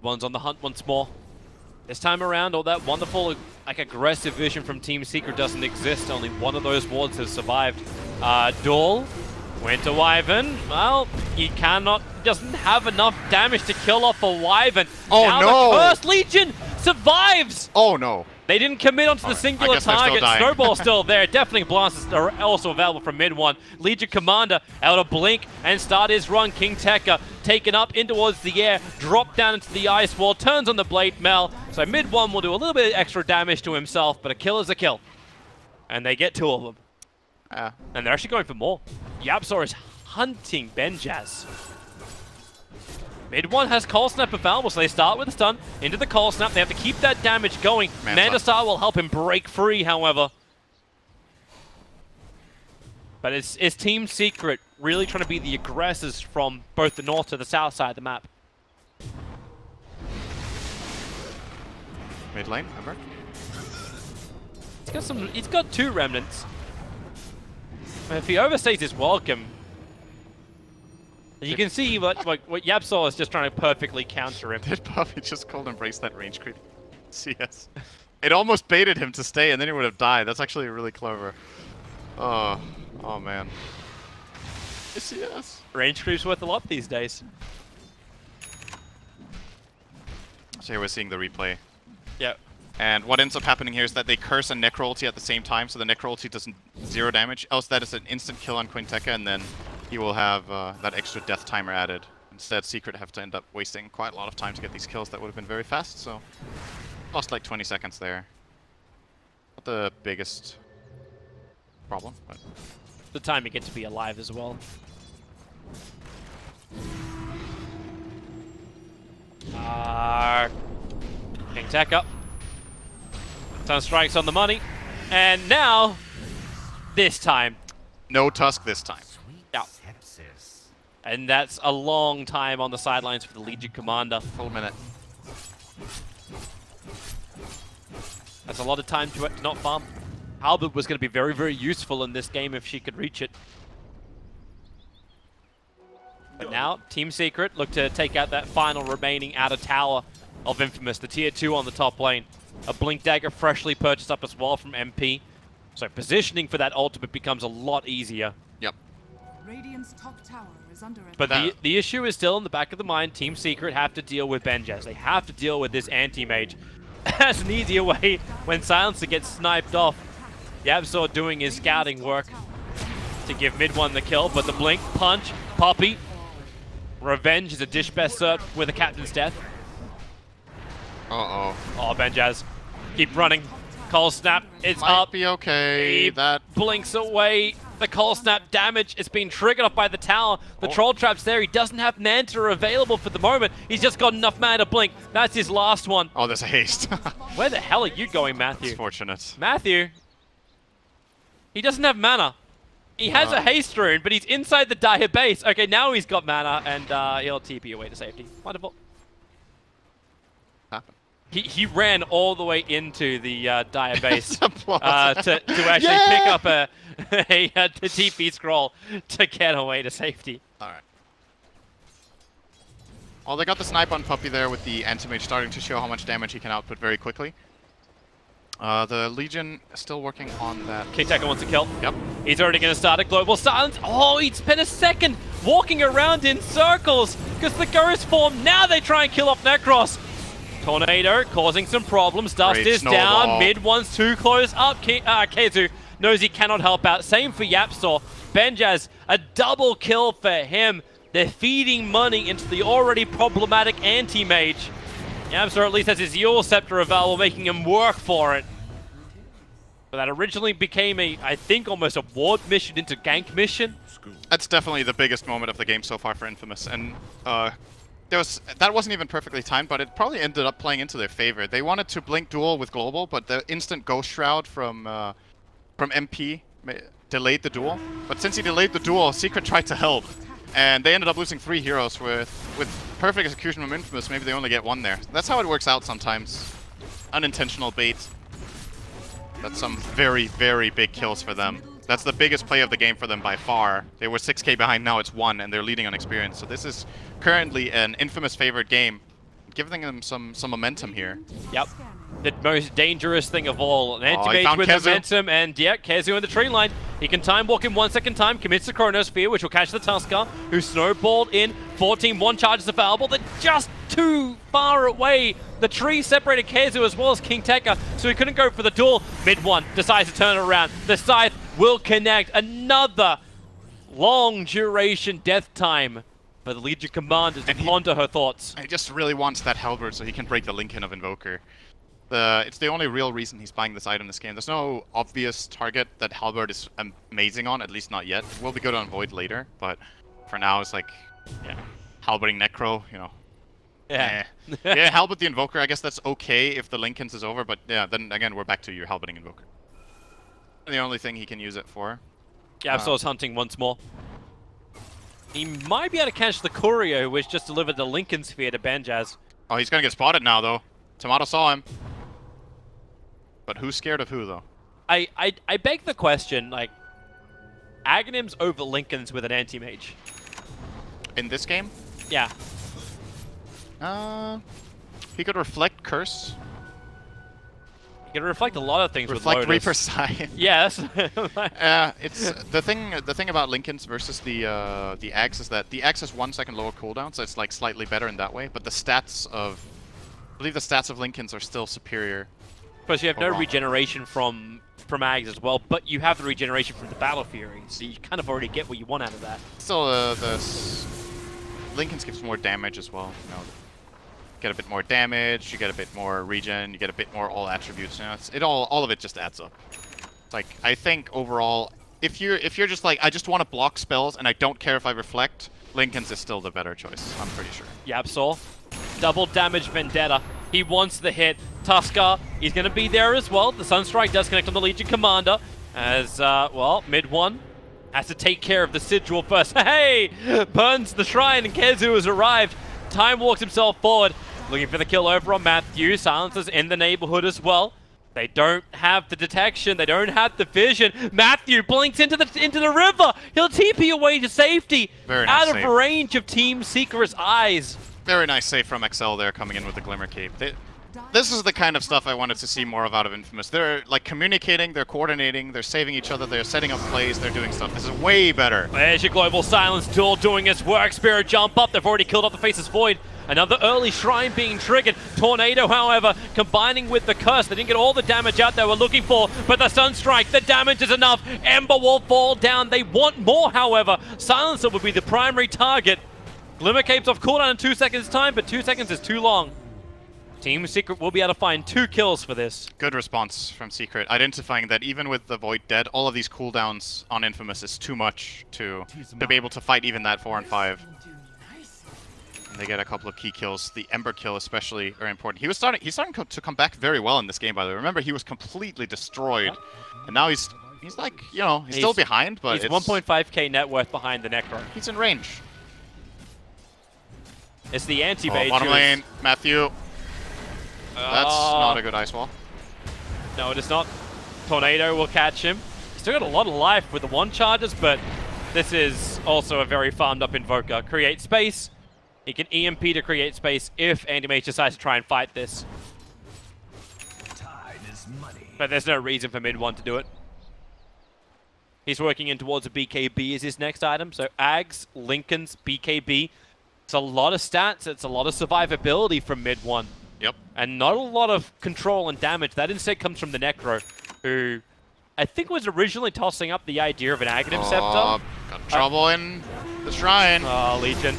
One's on the hunt once more. This time around, all that wonderful, like, aggressive vision from Team Secret doesn't exist. Only one of those wards has survived. Duel went to Wyvern. Well, he doesn't have enough damage to kill off a Wyvern. Oh, now no! The Cursed Legion survives! Oh, no. They didn't commit onto the singular target. Snowball's still there. Definitely Blast is also available from mid one. Legion Commander able to blink and start his run. King Tekka taken up in towards the air, drop down into the ice wall, turns on the blade mail. So mid one will do a little bit of extra damage to himself, but a kill is a kill. And they get 2 of them. And they're actually going for more. Yapsor is hunting Benjaz. Mid one has Cold Snap available, so they start with a stun into the Cold Snap. They have to keep that damage going. Mandasar will help him break free, however. But it's Team Secret really trying to be the aggressors from both the north to the south side of the map. Mid lane, remember? He's got 2 remnants. If he overstays his welcome, you can see what Yapsor is just trying to perfectly counter him. Did Puffy just cold embrace that range creep? CS. It almost baited him to stay and then he would have died. That's actually really clever. Oh man. CS. Range creep's worth a lot these days. So here we're seeing the replay. Yeah. And what ends up happening here is that they curse and Necro ulti at the same time, so the Necro ulti does 0 damage. Else that is an instant kill on King Tekka, and then he will have that extra death timer added. Instead, Secret have to end up wasting quite a lot of time to get these kills that would have been very fast, so lost like 20 seconds there. Not the biggest problem, but... The time you get to be alive as well. King Tekka. Sun strikes on the money. And now, this time. No Tusk this time. Yeah. And that's a long time on the sidelines for the Legion Commander. Full minute. That's a lot of time to not farm. Halberd was going to be very, very useful in this game if she could reach it. But now, Team Secret look to take out that final remaining outer tower of Infamous, the tier 2 on the top lane. A Blink Dagger freshly purchased up as well from MP. So positioning for that ultimate becomes a lot easier. Yep. Radiant's top tower is under attack. But the issue is still in the back of the mind. Team Secret have to deal with Benjaz. They have to deal with this anti-mage. That's an easier way when Silencer gets sniped off. Yabzor doing his scouting work to give mid one the kill, but the blink, punch, Poppy. Revenge is a dish best cert with a captain's death. Uh-oh. Oh, Benjaz. Keep running. Cold Snap, it's Might up. be okay. He That blinks away. The Cold Snap damage is being triggered off by the tower. The Troll Trap's there. He doesn't have Manta available for the moment. He's just got enough mana to blink. That's his last one. Oh, there's a haste. Where the hell are you going, Matthew? It's fortunate. Matthew? He doesn't have mana. He has a haste rune, but he's inside the Dire base. Okay, now he's got mana, and he'll TP away to safety. Wonderful. Happen. He ran all the way into the Dire base To to actually pick up a TP scroll to get away to safety. All right. Well, they got the snipe on Puppy there with the anti-mage starting to show how much damage he can output very quickly. The Legion is still working on that. KeyArena wants a kill. Yep. He's already going to start a global silence. Oh, he'd spent a second walking around in circles because the ghost form. Now they try and kill off Necros. Tornado causing some problems. Dust Great is snowball. down. Mid one's too close up. Kezu knows he cannot help out. Same for Yapstor. Benjaz, a double kill for him. They're feeding money into the already problematic anti-mage. Yapstor at least has his Yule Scepter available, making him work for it. But that originally became a, I think, almost a ward mission into gank mission. That's definitely the biggest moment of the game so far for Infamous, and that wasn't even perfectly timed, but it probably ended up playing into their favor. They wanted to blink duel with global, but the instant Ghost Shroud from MP delayed the duel. But since he delayed the duel, Secret tried to help, and they ended up losing 3 heroes with perfect execution from Infamous. Maybe they only get 1 there. That's how it works out sometimes. Unintentional bait. That's some very, very big kills for them. That's the biggest play of the game for them by far. They were 6k behind, now it's 1, and they're leading on experience. So this is currently an Infamous favored game, giving them some momentum here. Yep. The most dangerous thing of all. An anti-mage with Kezu. momentum, and yeah, Kezu in the tree line. He can time walk in 1 second time, commits the Chronosphere, which will catch the Tusker, who snowballed in. 14-1 charges available. They're just too far away. The tree separated Kezu as well as KeyArena, so he couldn't go for the duel. Mid one decides to turn it around. The Scythe will connect. Another long duration death time for the Legion Commander to ponder her thoughts. He just really wants that Halberd so he can break the Lincoln of Invoker. It's the only real reason he's buying this item this game. There's no obvious target that Halberd is amazing on, at least not yet. It will be good on Void later, but for now it's like, yeah, Halberding Necro, you know. Yeah. Yeah, Halberd the Invoker, I guess that's okay if the Lincoln's is over, but yeah, then again, we're back to your Halberding Invoker. The only thing he can use it for. Yapsor's hunting once more. He might be able to catch the Courier, which just delivered the Lincoln Sphere to Benjaz. Oh, he's gonna get spotted now, though. Tomato saw him. But who's scared of who, though? I beg the question, like, Aghanims over Lincolns with an anti-mage. In this game? Yeah. He could reflect Curse. You can reflect a lot of things Reflect with Lotus. Reaper Scythe. Yes. It's the thing about Lincolns versus the Axe is that the Axe has 1 second lower cooldown, so it's like slightly better in that way. But the stats of, I believe the stats of Lincolns are still superior. Plus, you have no overall. regeneration from Ags as well, but you have the regeneration from the Battle Fury, so you kind of already get what you want out of that. Still, Lincolns gives more damage as well. You know, get a bit more damage, you get a bit more regen, you get a bit more all attributes. You know, all of it just adds up. Like, I think overall, if you're just like, I just want to block spells and I don't care if I reflect, Lincoln's is still the better choice. I'm pretty sure. Yapsor, double damage Vendetta. He wants the hit. Tusker, he's going to be there as well. The Sunstrike does connect on the Legion Commander. As, well, mid one has to take care of the Sigil first. Hey! Burns the Shrine and Kezu has arrived. Time walks himself forward. Looking for the kill over on Matthew. Silencer's in the neighborhood as well. They don't have the detection. They don't have the vision. Matthew blinks into the river. He'll TP away to safety. Very nice out save. of range of Team Secret's eyes. Very nice save from XL there, coming in with the Glimmer Cape. This is the kind of stuff I wanted to see more of out of Infamous. They're like communicating, they're coordinating, they're saving each other, they're setting up plays, they're doing stuff. This is way better. There's your Global Silence tool doing its work. Spirit jump up. They've already killed off the Faceless Void. Another early Shrine being triggered. Tornado, however, combining with the Curse. They didn't get all the damage out they were looking for, but the Sunstrike, the damage is enough. Ember will fall down. They want more, however. Silencer would be the primary target. Glimmer Cape's off cooldown in 2 seconds time, but 2 seconds is too long. Team Secret will be able to find 2 kills for this. Good response from Secret, identifying that even with the Void dead, all of these cooldowns on Infamous is too much to be able to fight even that 4 and 5. And they get a couple of key kills. The Ember kill especially very important. He's starting to come back very well in this game, by the way. Remember, he was completely destroyed, and now he's like, you know, he's still behind, but he's 1.5k net worth behind the Necro. He's in range. It's the anti-bait. Bottom lane, Matthew. That's not a good ice wall. No, it is not. Tornado will catch him. He's still got a lot of life with the 1 charges, but this is also a very farmed up Invoker. Create space. He can EMP to create space if Anti-Mage decides to try and fight this. Time is money. But there's no reason for mid-1 to do it. He's working in towards a BKB as his next item. So Ags, Lincoln's, BKB. It's a lot of stats. It's a lot of survivability from mid-1. Yep. And not a lot of control and damage. That instead comes from the Necro, who I think was originally tossing up the idea of an Aghanim Scepter. Got trouble in the Shrine. Oh, Legion.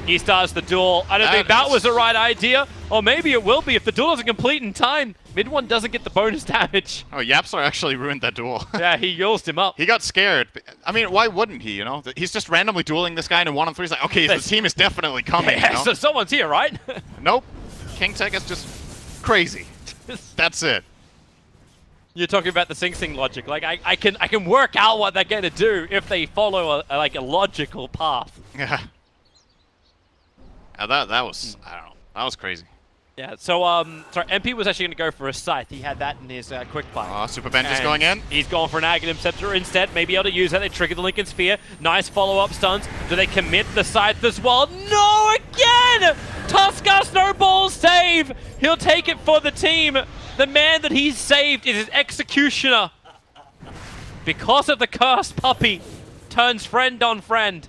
He starts the duel. I don't think that was the right idea. Or maybe it will be if the duel doesn't complete in time. Mid-1 doesn't get the bonus damage. Oh, Yapsar actually ruined that duel. Yeah, he yulsed him up. He got scared. I mean, why wouldn't he, you know? He's just randomly dueling this guy in a 1-on-3. He's like, okay, the team is definitely coming, Yeah, you know? so someone's here, right? Nope. King Tech is just crazy. That's it. You're talking about the Sing Sing logic. Like, I can work out what they're going to do if they follow a logical path. Yeah. That was, I don't know, that was crazy. Yeah, so, sorry, MP was actually going to go for a Scythe. He had that in his quick fight. Super Bench is going in. He's going for an Aghanim Scepter instead. Maybe able to use that. They trigger the Lincoln Sphere. Nice follow-up stuns. Do they commit the Scythe as well? No, again! Tuskar Snowball save! He'll take it for the team. The man that he's saved is his Executioner. Because of the cursed puppy, turns friend on friend.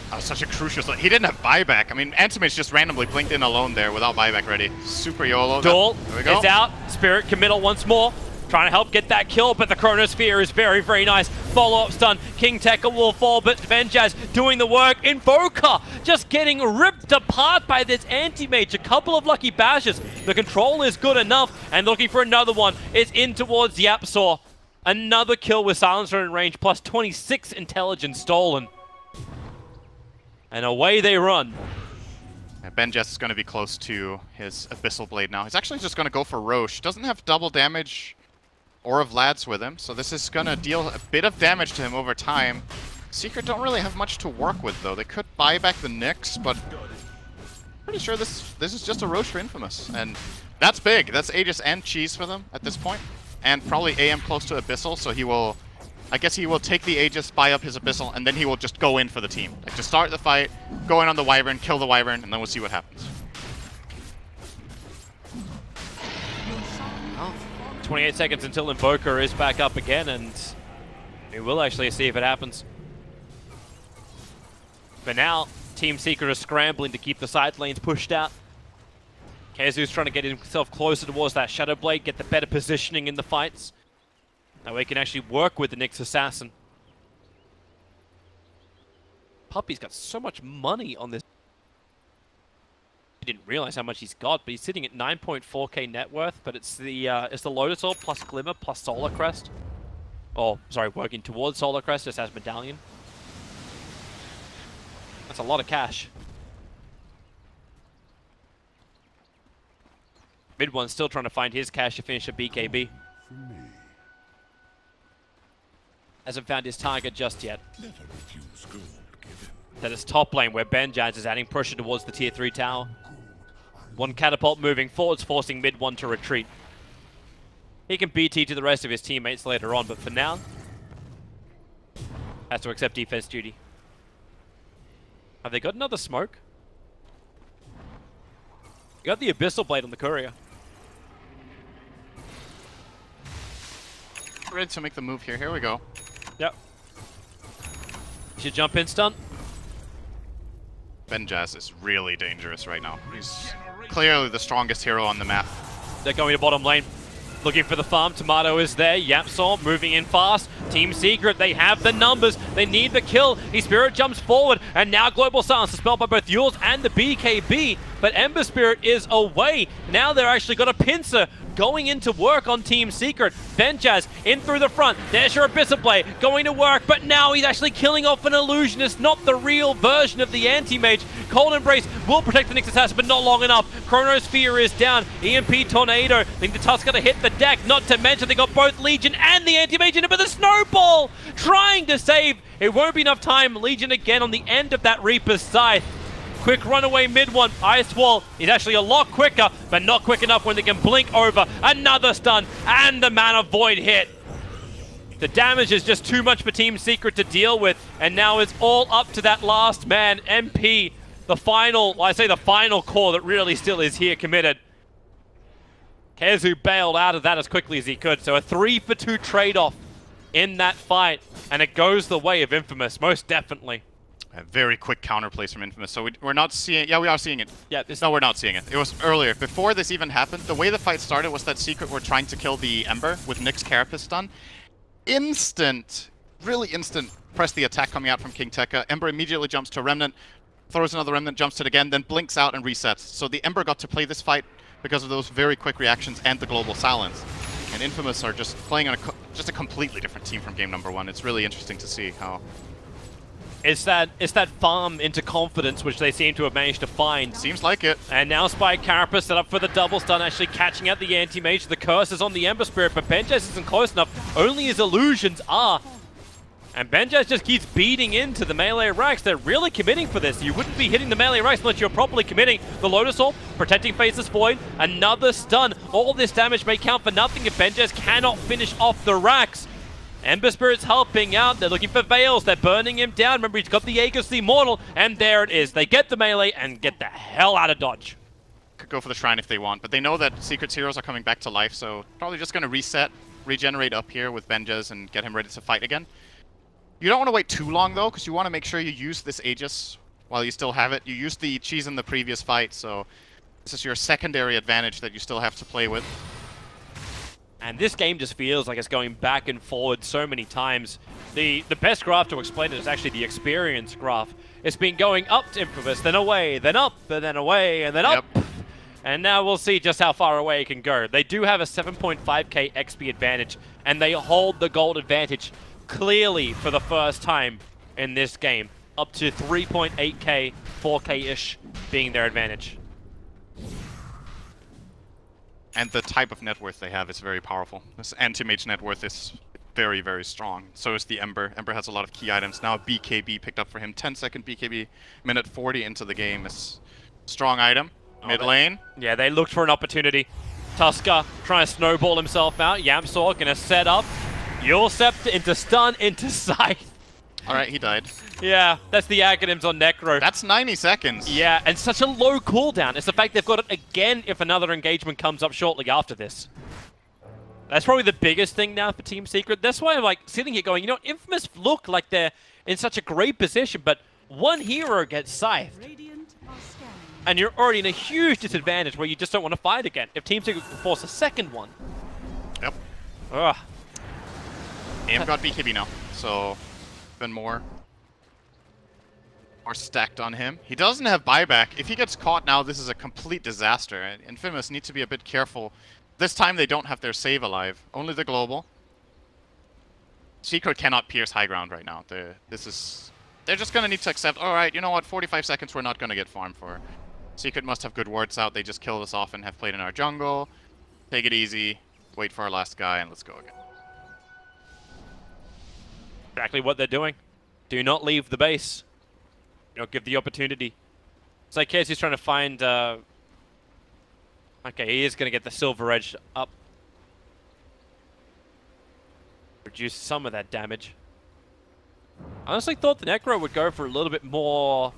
Oh, such a crucial slot. He didn't have buyback. I mean, Antimage just randomly blinked in alone there without buyback ready. Super YOLO. Duel there we go. is out. Spirit committal once more. Trying to help get that kill, but the Chronosphere is very, very nice. Follow-up stun. King Tekka will fall, but Venjaz doing the work. Invoker just getting ripped apart by this Anti-Mage. A couple of lucky bashes. The control is good enough, and looking for another one. It's in towards Yapsaw. Another kill with Silencer in range, plus 26 intelligence stolen. And away they run. Yeah, Benjaz is going to be close to his Abyssal Blade now. He's actually just going to go for Roche. Doesn't have double damage or of Vlad's with him, so this is going to deal a bit of damage to him over time. Secret don't really have much to work with, though. They could buy back the Nyx, but pretty sure this is just a Roche for Infamous. And that's big. That's Aegis and Cheese for them at this point. And probably AM close to Abyssal, so he will... I guess he will take the Aegis, buy up his Abyssal, and then he will just go in for the team. Like, to start the fight, go in on the Wyvern, kill the Wyvern, and then we'll see what happens. Oh, 28 seconds until Invoker is back up again, and we will actually see if it happens. But now, Team Secret is scrambling to keep the side lanes pushed out. Kazu's trying to get himself closer towards that Shadow Blade, get the better positioning in the fights. That way he can actually work with the Nyx Assassin. Puppy's got so much money on this. He didn't realize how much he's got, but he's sitting at 9.4k net worth. But it's the Lotus Orb plus Glimmer plus Solar Crest. Oh, sorry, working towards Solar Crest just as Medallion. That's a lot of cash. Mid-1 still trying to find his cash to finish a BKB. Hasn't found his target just yet. That is top lane where Benjaz is adding pressure towards the tier 3 tower. One catapult moving forwards, forcing mid one to retreat. He can BT to the rest of his teammates later on, but for now, has to accept defense duty. Have they got another smoke? You got the Abyssal Blade on the courier. Ready to make the move here. Here we go. Yep. Should jump in stun. Benjaz is really dangerous right now. He's clearly the strongest hero on the map. They're going to bottom lane. Looking for the farm. Tomato is there. Yapsor moving in fast. Team Secret, they have the numbers. They need the kill. His Spirit jumps forward. And now Global Silence dispelled by both Yules and the BKB. But Ember Spirit is away. Now they're actually got a pincer going into work on Team Secret. Benjaz in through the front. There's your Abyssal Blade going to work, but now he's actually killing off an Illusionist, not the real version of the Anti-Mage. Cold Embrace will protect the Nyx Assassin, but not long enough. Chronosphere is down. EMP Tornado. I think the Tusk gonna hit the deck, not to mention they got both Legion and the Anti-Mage in it, but the Snowball trying to save. It won't be enough time. Legion again on the end of that Reaper's Scythe. Quick runaway mid one. Ice Wall is actually a lot quicker, but not quick enough when they can blink over. Another stun, and the Mana Void hit. The damage is just too much for Team Secret to deal with, and now it's all up to that last man, MP. The final, well, I say the final core that really still is here committed. Kezu bailed out of that as quickly as he could, so a 3-for-2 trade-off in that fight, and it goes the way of Infamous, most definitely. A very quick counterplays from Infamous. So we're not seeing... Yeah, we are seeing it. Yeah, no, we're not seeing it. It was earlier. Before this even happened, the way the fight started was that Secret were trying to kill the Ember with Nyx Carapace stun. Instant, really instant, press the attack coming out from King Tekka. Ember immediately jumps to Remnant, throws another Remnant, jumps to it again, then blinks out and resets. So the Ember got to play this fight because of those very quick reactions and the global silence. And Infamous are just playing on just a completely different team from game number one. It's really interesting to see how... It's that farm into confidence which they seem to have managed to find. Seems like it. And now Spike Carapace set up for the double stun, actually catching out the Anti-Mage. The curse is on the Ember Spirit, but Benjaz isn't close enough. Only his illusions are. And Benjaz just keeps beating into the melee racks. They're really committing for this. You wouldn't be hitting the melee racks unless you're properly committing. The Lotus Orb, protecting Faceless Void, another stun. All this damage may count for nothing if Benjaz cannot finish off the racks. Ember Spirit's helping out. They're looking for Veils. They're burning him down. Remember, he's got the Aegis the Immortal, and there it is. They get the melee and get the hell out of dodge. Could go for the Shrine if they want, but they know that Secret's heroes are coming back to life, so probably just going to reset, regenerate up here with Benjaz and get him ready to fight again. You don't want to wait too long, though, because you want to make sure you use this Aegis while you still have it. You used the cheese in the previous fight, so this is your secondary advantage that you still have to play with. And this game just feels like it's going back and forward so many times. The best graph to explain it is actually the experience graph. It's been going up to Infamous, then away, then up, and then away, and then up. Yep. And now we'll see just how far away it can go. They do have a 7.5k XP advantage, and they hold the gold advantage clearly for the first time in this game. Up to 3.8k, 4k-ish being their advantage. And the type of net worth they have is very powerful. This anti-mage net worth is very, very strong. So is the Ember. Ember has a lot of key items. Now BKB picked up for him. 10-second BKB, minute 40 into the game is strong item. Mid lane. Yeah, they looked for an opportunity. Tusker trying to snowball himself out. Yamsor gonna set up. Yule Scepter into stun, into Scythe. Alright, he died. Yeah, that's the acronyms on Necro. That's 90 seconds. Yeah, and such a low cooldown. It's the fact they've got it again if another engagement comes up shortly after this. That's probably the biggest thing now for Team Secret. That's why I'm like sitting here going, you know, Infamous look like they're in such a great position, but one hero gets scythed. And you're already in a huge disadvantage where you just don't want to fight again. If Team Secret can force a second one. Yep. Ugh. Aim got BKB now, so even more stacked on him. He doesn't have buyback. If he gets caught now, this is a complete disaster. And Infamous need to be a bit careful. This time they don't have their save alive. Only the global. Secret cannot pierce high ground right now. They're just gonna need to accept, alright, you know what, 45 seconds we're not gonna get farmed for. Secret must have good wards out. They just killed us off and have played in our jungle. Take it easy. Wait for our last guy and let's go again. Exactly what they're doing. Do not leave the base. You know, give the opportunity. It's like Casey's trying to find Okay, he is going to get the Silver Edge up. Reduce some of that damage. I honestly thought the Necro would go for a little bit more...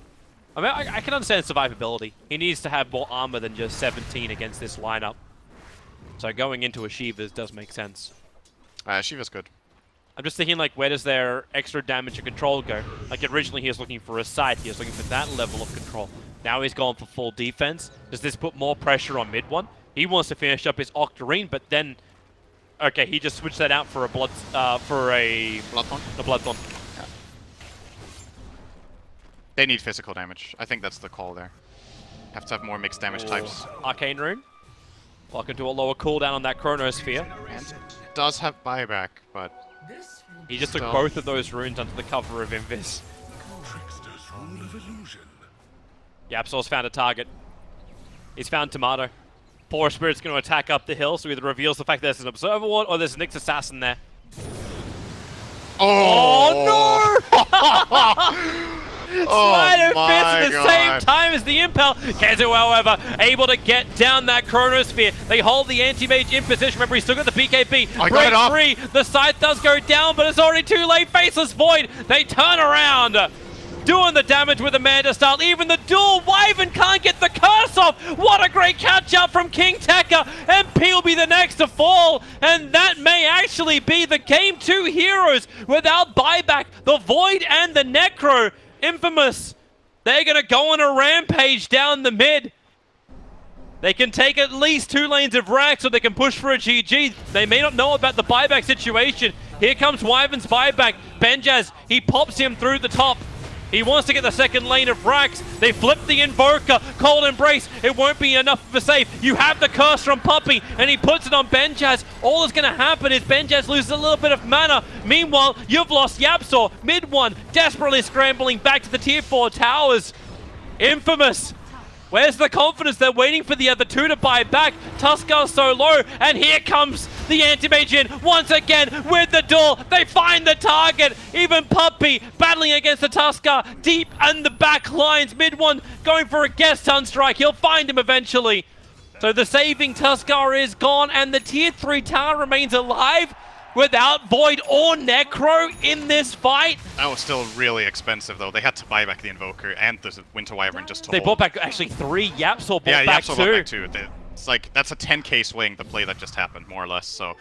I mean, I can understand survivability. He needs to have more armor than just 17 against this lineup. So going into a Shiva's does make sense. Shiva's good. I'm just thinking, like, where does their extra damage and control go? Like, originally he was looking for a sight. He was looking for that level of control. Now he's going for full defense. Does this put more pressure on mid one? He wants to finish up his Octarine, but then... Okay, he just switched that out for a Bloodthorn. A Bloodthorn. Yeah. They need physical damage. I think that's the call there. Have to have more mixed damage types. Arcane Rune. Lock into a lower cooldown on that Chronosphere. And does have buyback, but... He just took both of those runes under the cover of Invis. Yapsor's found a target. He's found Tomato. Poor Spirit's going to attack up the hill, so either reveals the fact that there's an Observer Ward or there's a Nyx Assassin there. Oh, no! Slider fits at the same time as the Impel. Kezu, however, able to get down that Chronosphere. They hold the Anti-Mage in position. Remember, he's still got the BKB. Break free. The scythe does go down, but it's already too late. Faceless Void. They turn around. Doing the damage with Amanda style. Even the dual Wyvern can't get the curse off. What a great catch up from King Tekka. MP will be the next to fall. And that may actually be the game. Two heroes without buyback. The Void and the Necro. Infamous. They're going to go on a rampage down the mid. They can take at least 2 lanes of rack so they can push for a GG. They may not know about the buyback situation. Here comes Wyvern's buyback. Benjaz, he pops him through the top. He wants to get the second lane of racks. They flip the Invoker. Cold Embrace. It won't be enough of a save. You have the curse from Puppey, and he puts it on Benjaz. All that's going to happen is Benjaz loses a little bit of mana. Meanwhile, you've lost Yapsor. Mid one, desperately scrambling back to the tier 4 towers. Infamous. Where's the confidence? They're waiting for the other two to buy back. Tuskar's so low, and here comes the Anti-Mage in once again with the duel. They find the target. Even Puppey battling against the Tuskar deep in the back lines. Mid one going for a guest stun strike. He'll find him eventually. So the saving Tuskar is gone, and the tier 3 tower remains alive without Void or Necro in this fight. That was still really expensive, though. They had to buy back the Invoker and the Winter Wyvern just to They hold. bought back actually 3. Yapsor bought back 2. Yeah, Yapsor bought back 2. It's like, that's a 10k swing, the play that just happened, more or less. So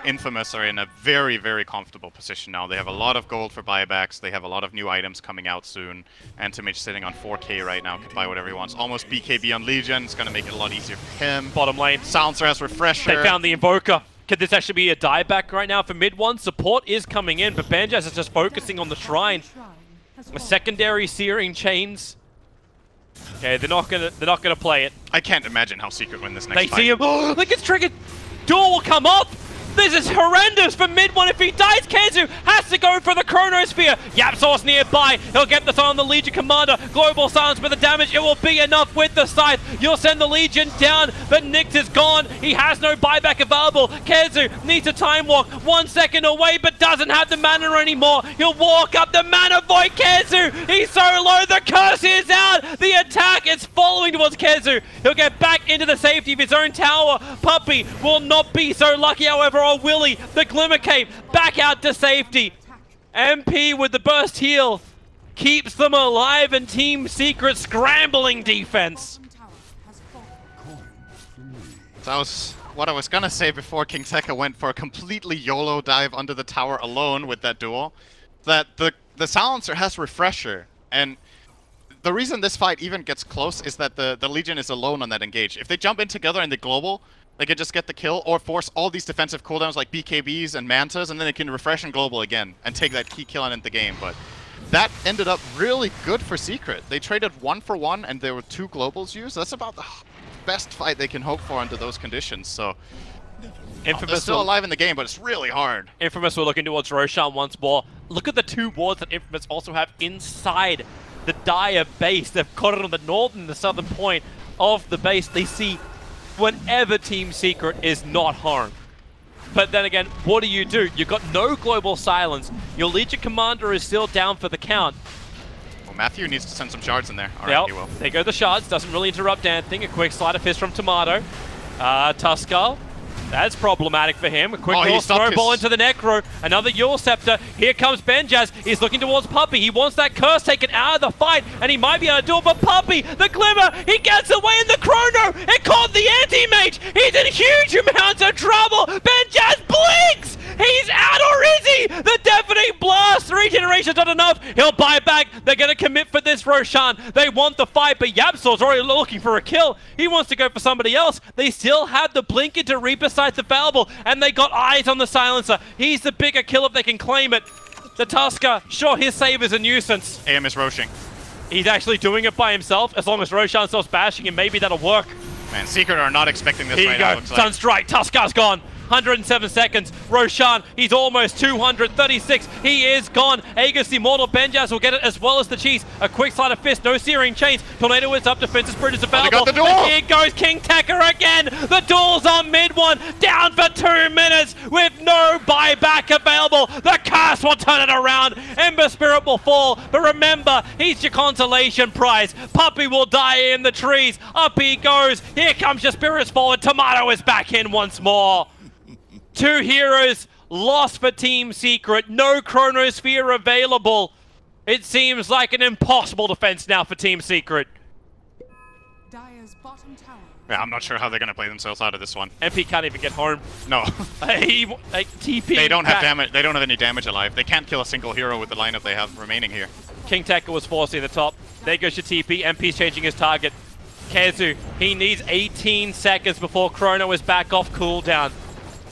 Infamous are in a very, very comfortable position now. They have a lot of gold for buybacks. They have a lot of new items coming out soon. Anti-Mage sitting on 4k right now, can buy whatever he wants. Almost BKB on Legion. It's going to make it a lot easier for him. Bottom lane. Silencer has Refresher. They found the Invoker. Could this actually be a dieback right now for mid one? Support is coming in, but Benjaz is just focusing on the Shrine. A secondary Searing Chains. Okay, they're not gonna play it. I can't imagine how Secret win this next fight. They see him. Oh, look, it's triggered. Duel will come up. This is horrendous for mid one. If he dies, Kezu has to go for the Chronosphere. Yapsor's nearby. He'll get this on the Legion Commander. Global Silence for the damage. It will be enough with the Scythe. You'll send the Legion down, but Nyx is gone. He has no buyback available. Kezu needs a time walk. 1 second away, but doesn't have the mana anymore. He'll walk up the mana void. Kezu, he's so low. The curse is out. The attack is following towards Kezu. He'll get back into the safety of his own tower. Puppey will not be so lucky, however. Willie, the Glimmer Cape, back out to safety. MP with the burst heal keeps them alive, and Team Secret scrambling defense. That was what I was gonna say before King Tekka went for a completely YOLO dive under the tower alone with that duel. That the Silencer has Refresher, and the reason this fight even gets close is that the Legion is alone on that engage. If they jump in together in the global, they could just get the kill or force all these defensive cooldowns like BKBs and Mantas, and then they can refresh and global again and take that key kill and end the game. But that ended up really good for Secret. They traded 1 for 1 and there were 2 globals used. That's about the best fight they can hope for under those conditions. So Infamous they're still alive in the game, but it's really hard. Infamous will look into towards Roshan once more. Look at the 2 wards that Infamous also have inside the Dire base. They've got it on the northern and the southern point of the base. They see whenever Team Secret is not home. But then again, what do? You've got no global silence. Your Legion Commander is still down for the count. Well, Matthew needs to send some shards in there. Alright, he will. There go the shards. Doesn't really interrupt anything. A quick sleight of fist from Tomato. Tuskar. That's problematic for him. A quick Oh, he little stopped snowball his- into the Necro. Another Yule Scepter. Here comes Benjaz. He's looking towards Puppey. He wants that curse taken out of the fight, and he might be able to do it. But Puppey, the Glimmer, he gets away in the Chrono. It caught the Anti-Mage. He's in huge amounts of trouble. Benjaz blinks. He's out, or is he? The Deafening Blast. Regeneration's not enough. He'll buy back. They're going to commit for this, Roshan. They want the fight, but Yapsor's already looking for a kill. He wants to go for somebody else. They still have the Blink into Reaper sights available, and they got eyes on the Silencer. He's the bigger kill if they can claim it. The Tuskar, sure, his save is a nuisance. AM is roshing. He's actually doing it by himself. As long as Roshan stops bashing him, maybe that'll work. Man, Secret are not expecting this Here right you now. go. Looks like. Sunstrike. Tuskar's gone. 107 seconds. Roshan, he's almost 236. He is gone. Aegis, the Immortal Benjaz will get it as well as the Cheese. A quick sleight of fist. No Searing Chains. Tornado is up. Defensive Spirit is available. They got the duel. And here goes King Tekka again. The duel's on mid one. Down for 2 minutes with no buyback available. The curse will turn it around. Ember Spirit will fall. But remember, he's your consolation prize. Puppey will die in the trees. Up he goes. Here comes your spirits forward. Tomato is back in once more. 2 heroes lost for Team Secret. No Chronosphere available. It seems like an impossible defense now for Team Secret. Dire's bottom tower. Yeah, I'm not sure how they're going to play themselves out of this one. MP can't even get home. No. TP. They don't have back. damage. They don't have any damage alive. They can't kill a single hero with the lineup they have remaining here. King Tekka was forcing the top. There goes your TP. MP's changing his target. Kezu, he needs 18 seconds before Chrono is back off cooldown.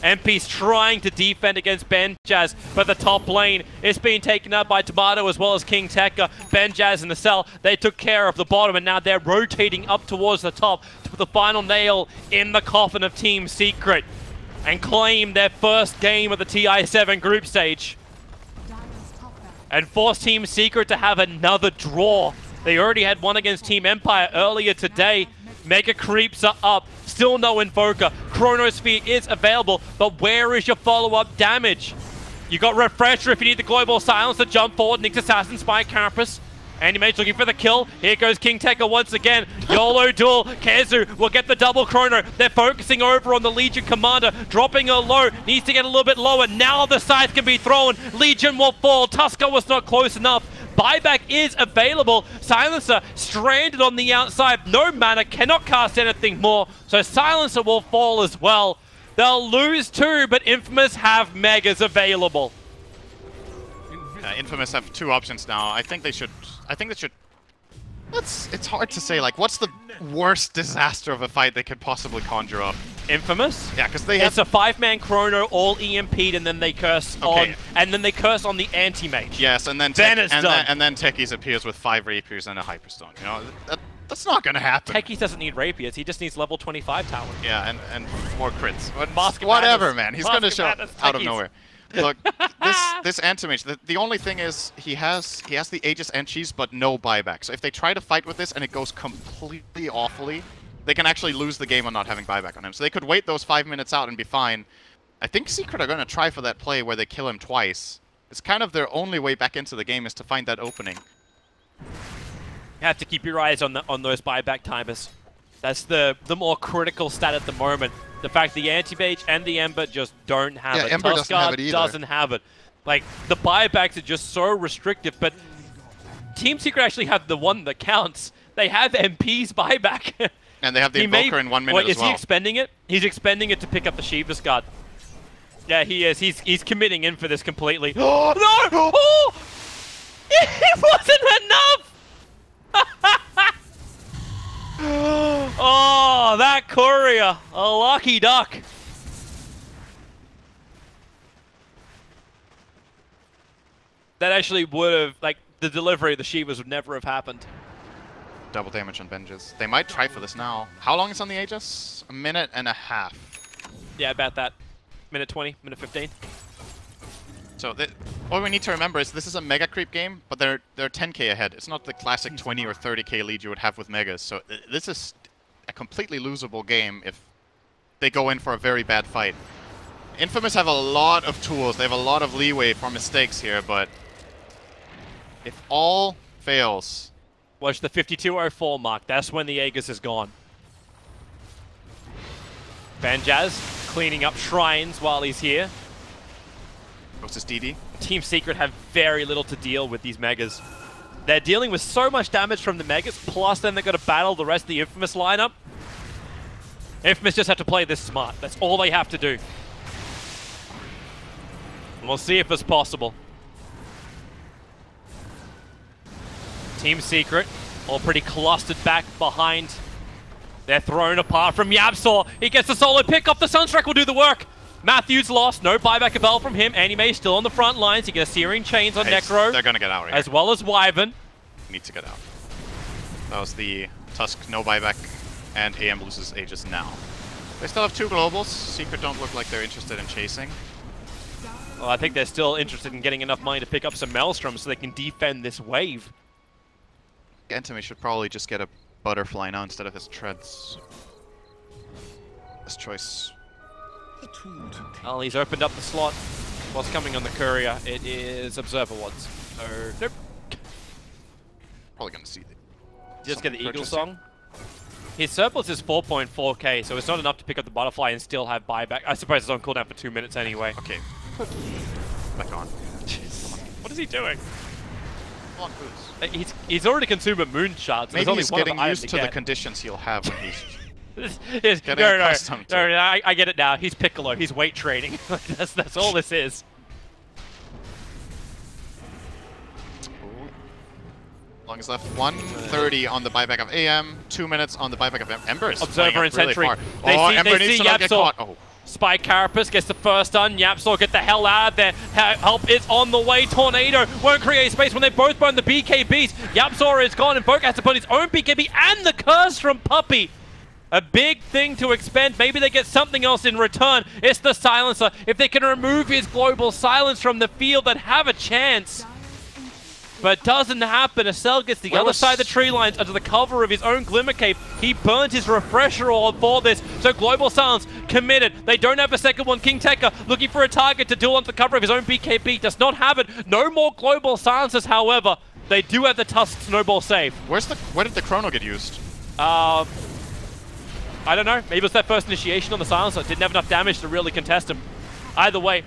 MP's trying to defend against Benjaz, but the top lane is being taken up by Tomato as well as King Tekka. Benjaz in the cell, they took care of the bottom, and now they're rotating up towards the top to put the final nail in the coffin of Team Secret and claim their first game of the TI7 group stage Dire's top barracks. and force Team Secret to have another draw. They already had one against Team Empire earlier today. Mega creeps are up. Still no Invoker. Chronosphere is available, but where is your follow-up damage? You got Refresher if you need the Global Silence to jump forward. Nyx Assassin, Spy Carapace. Anti-Mage looking for the kill. Here goes King Tekka once again. YOLO duel. Kezu will get the double Chrono. They're focusing over on the Legion Commander. Dropping her low. Needs to get a little bit lower. Now the scythe can be thrown. Legion will fall. Tuskar was not close enough. Buyback is available. Silencer stranded on the outside. No mana, cannot cast anything more. So Silencer will fall as well. They'll lose 2, but Infamous have Megas available. Infamous have 2 options now. I think they should. It's hard to say. Like, what's the worst disaster of a fight they could possibly conjure up? Infamous? Yeah, because they It's have. a 5-man Chrono, all EMP'd, and then they curse Okay. on the Anti-Mage. Yes, and then Then it's done. and then Techies appears with 5 rapiers and a Hyperstone. You know, that's not gonna happen. Techies doesn't need rapiers, he just needs level 25 tower. Yeah, and 4 crits. But Mask of whatever, Madness. man. He's Mask gonna of show Madness, out of Techies. nowhere. Look, this Anti-Mage, the only thing is he has the Aegis and Cheese, but no buyback. So if they try to fight with this and it goes completely awfully, they can actually lose the game on not having buyback on him. So they could wait those 5 minutes out and be fine. I think Secret are going to try for that play where they kill him twice. It's kind of their only way back into the game is to find that opening. You have to keep your eyes on those buyback timers. That's the more critical stat at the moment. The fact the Anti-Mage and the Ember just don't have it. Ember doesn't have it either. doesn't have it. Like, the buybacks are just so restrictive, but Team Secret actually have the one that counts. They have MP's buyback. And they have the Invoker in 1 minute Wait, as well. is he expending it? He's expending it to pick up the Shiva's Guard. Yeah, he is. He's committing in for this completely. Oh, no! Oh! It wasn't enough! Oh, that courier. A lucky duck. That actually would have, like, the delivery of the Shivas would never have happened. Double damage on Benjaz. They might try for this now. How long is on the Aegis? 1.5 minutes. Yeah, about that. Minute 20, minute 15. So what we need to remember is this is a mega creep game, but they're 10k ahead. It's not the classic 20 or 30k lead you would have with megas. So this is a completely losable game if they go in for a very bad fight. Infamous have a lot of tools. They have a lot of leeway for mistakes here, but if all fails... Watch the 52:04 mark. That's when the Aegis is gone. Banjaz cleaning up shrines while he's here. What's this DD? Team Secret have very little to deal with these Megas. They're dealing with so much damage from the Megas, plus then they've got to battle the rest of the Infamous lineup. Infamous just have to play this smart. That's all they have to do. And we'll see if it's possible. Team Secret, all pretty clustered back behind. They're thrown apart from YapzOr. He gets the solo pick off. The Sunstrike will do the work. Matthews lost. No buyback of Bell from him. Anime still on the front lines. You get a Searing Chains on Necro. They're going to get out right as well as Wyvern. Need to get out. That was the Tusk no buyback, and AM loses Aegis now. They still have 2 globals. Secret don't look like they're interested in chasing. Well, I think they're still interested in getting enough money to pick up some Maelstrom so they can defend this wave. Entomy should probably just get a butterfly now instead of his treads. This choice. Well, he's opened up the slot. What's coming on the courier? It is Observer Wads. So, nope. Probably gonna see Just get the Eagle Song. His surplus is 4.4k, so it's not enough to pick up the butterfly and still have buyback. I suppose it's on cooldown for 2 minutes anyway. Okay. Back on. What is he doing? Come on, Boots. He's already consumed a moon shard, so Maybe there's he's only getting one used to the conditions he'll have when he's getting accustomed to it. No, I get it now. He's Piccolo. He's weight training. that's all this is. Long is left. 1:30 on the buyback of AM. 2 minutes on the buyback of Ember. Observer and Sentry. Really Ember needs to not get caught. Oh. Spike Carapace gets the first stun. YapzOr get the hell out of there. Help is on the way. Tornado won't create space when they both burn the BKBs. YapzOr is gone, and Boke has to put his own BKB and the curse from Puppey. A big thing to expend. Maybe they get something else in return. It's the Silencer. If they can remove his global silence from the field, they'd have a chance. But it doesn't happen. Acel gets the other side of the tree lines under the cover of his own Glimmer Cape. He burnt his Refresher Orb for this. So Global Silence committed. They don't have a second one. King Tekka looking for a target to duel under the cover of his own BKB. Does not have it. No more Global Silences, however. They do have the Tusk Snowball save. Where did the Chrono get used? I don't know. Maybe it was that first initiation on the Silencer. Didn't have enough damage to really contest him. Either way.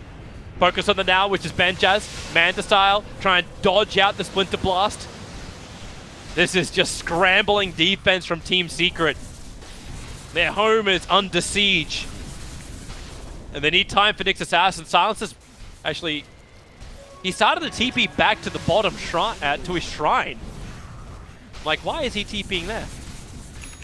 Focus on the now, which is Banjaz, Manta style, trying to dodge out the Splinter Blast. This is just scrambling defense from Team Secret. Their home is under siege. And they need time for Nyx Assassin. Silencer's actually... He started the TP back to the bottom shrine, to his shrine. Like, why is he TPing there?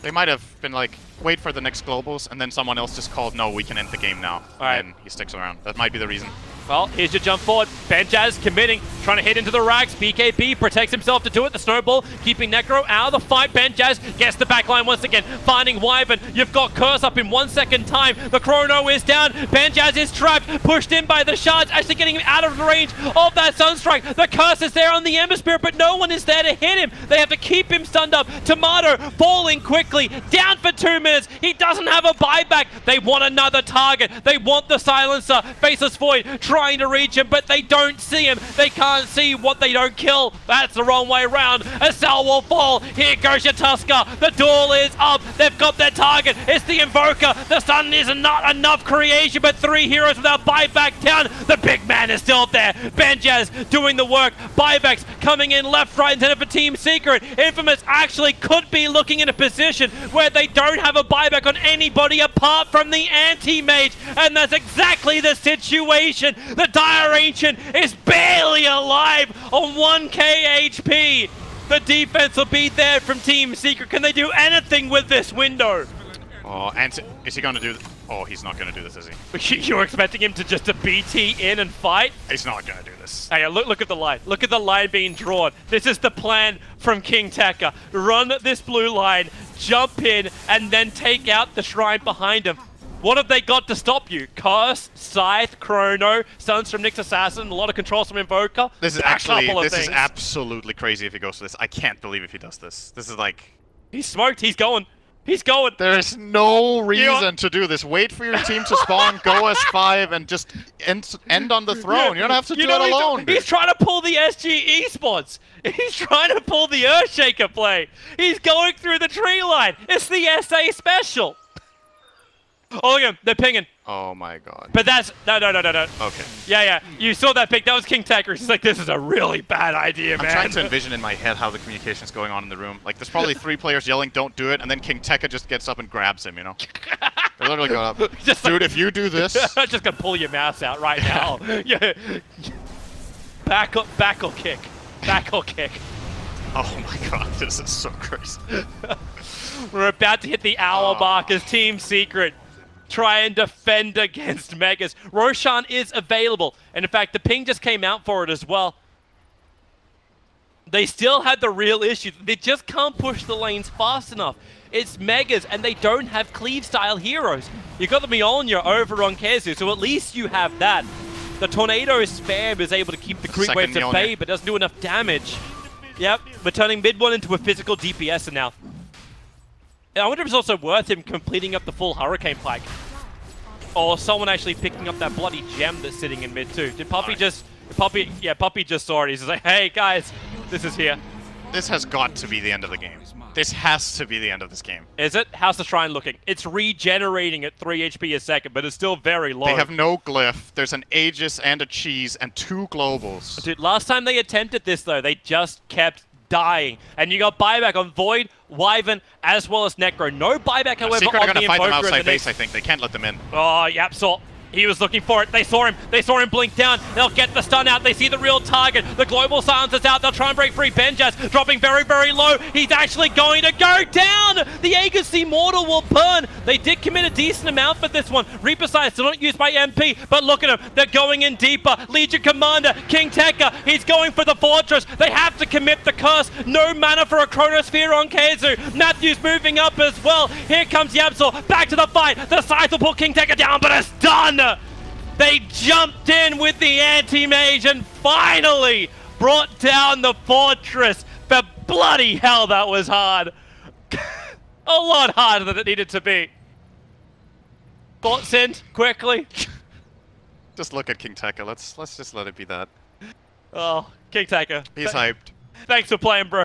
They might have been like, wait for the next globals, and then someone else just called, no, we can end the game now. And he sticks around. That might be the reason. Well, here's your jump forward. Banjaz committing, trying to hit into the racks. BKB protects himself to do it. The snowball keeping Necro out of the fight. Banjaz gets the backline once again, finding Wyvern. You've got Curse up in 1 second time. The Chrono is down. Banjaz is trapped, pushed in by the shards, actually getting him out of range of that Sunstrike. The Curse is there on the Ember Spirit, but no one is there to hit him. They have to keep him stunned up. Tomato falling quickly, down for 2 minutes. He doesn't have a buyback. They want another target. They want the Silencer. Faceless Void trying to reach him, but they don't see him. They can't see what they don't kill. That's the wrong way around. Acel will fall. Here goes your Tusker. The duel is up. They've got their target. It's the Invoker. The Sun is not enough creation, but 3 heroes without buyback down. The big man is still there. Banjaz doing the work. Buybacks coming in left, right, and center for Team Secret. Infamous actually could be looking in a position where they don't have a buyback on anybody apart from the anti-mage, and that's exactly the situation. The Dire Ancient is barely alive on 1k HP. The defense will be there from Team Secret. Can they do anything with this window? Oh, and is he going to do this? Oh, he's not going to do this, is he? You're expecting him to just a BT in and fight? He's not going to do this. Hey, look at the line. Look at the line being drawn. This is the plan from King Tekka. Run this blue line, jump in, and then take out the shrine behind him. What have they got to stop you? Curse, Scythe, Chrono, Suns from Nyx Assassin, a lot of controls from Invoker. This is is absolutely crazy if he goes for this. I can't believe if he does this. This is like... He's smoked. He's going. He's going. There's no reason to do this. Wait for your team to spawn, go S5, and just end on the throne. You don't have to do it alone. He's trying to pull the SG Esports. He's trying to pull the Earthshaker play. He's going through the tree line. It's the SA special. Oh, look at them. They're pinging. Oh my god. But that's... No. Okay. Yeah. You saw that ping. That was King Taker. He's like, this is a really bad idea, man. I'm trying to envision in my head how the communication's going on in the room. Like, there's probably 3 players yelling, don't do it, and then King Tekka just gets up and grabs him, you know? They're literally going up. Just Dude, like, if you do this... I'm just gonna pull your mouse out right now. Yeah. Back or kick. Back or kick. Oh my god, this is so crazy. We're about to hit the hour mark as Team Secret try and defend against Megas. Roshan is available, and in fact, the ping just came out for it as well. They still had the real issue. They just can't push the lanes fast enough. It's Megas, and they don't have cleave-style heroes. You got the Mjolnir over on Kezu, so at least you have that. The Tornado spam is able to keep the creep waves at bay, but doesn't do enough damage. Yep, we're turning mid one into a physical DPS now. And I wonder if it's also worth him completing up the full Hurricane Pike. Or someone actually picking up that bloody gem that's sitting in mid too. Did Puppy just... Puppy just saw it. He's like, hey guys, this is here. This has got to be the end of the game. This has to be the end of this game. Is it? How's the shrine looking? It's regenerating at 3 HP a second, but it's still very low. They have no glyph. There's an Aegis and a cheese and 2 globals. Dude, last time they attempted this, though, they just kept dying. And you got buyback on Void, Wyvern, as well as Necro. No buyback, however, Secret on are the going to fight them Invoker. outside base, I think. They can't let them in. Oh, yep, so he was looking for it. They saw him. They saw him blink down. They'll get the stun out. They see the real target. The global silence is out. They'll try and break free. Benjaz dropping very, very low. He's actually going to go down. The Aegis Immortal will burn. They did commit a decent amount for this one. Reaper Sight still not used by MP, but look at them. They're going in deeper. Legion Commander, King Tekka, he's going for the Fortress. They have to commit the curse. No mana for a Chronosphere on Kezu. Matthews moving up as well. Here comes Yabsor. Back to the fight. The Scythe will pull King Tekka down, but it's done. They jumped in with the anti-mage and finally brought down the Fortress. But bloody hell, that was hard. A lot harder than it needed to be. Thoughts in, quickly. Just look at King Tekka. Let's just let it be that. Oh, King Tekka. He's hyped. Thanks for playing, bro.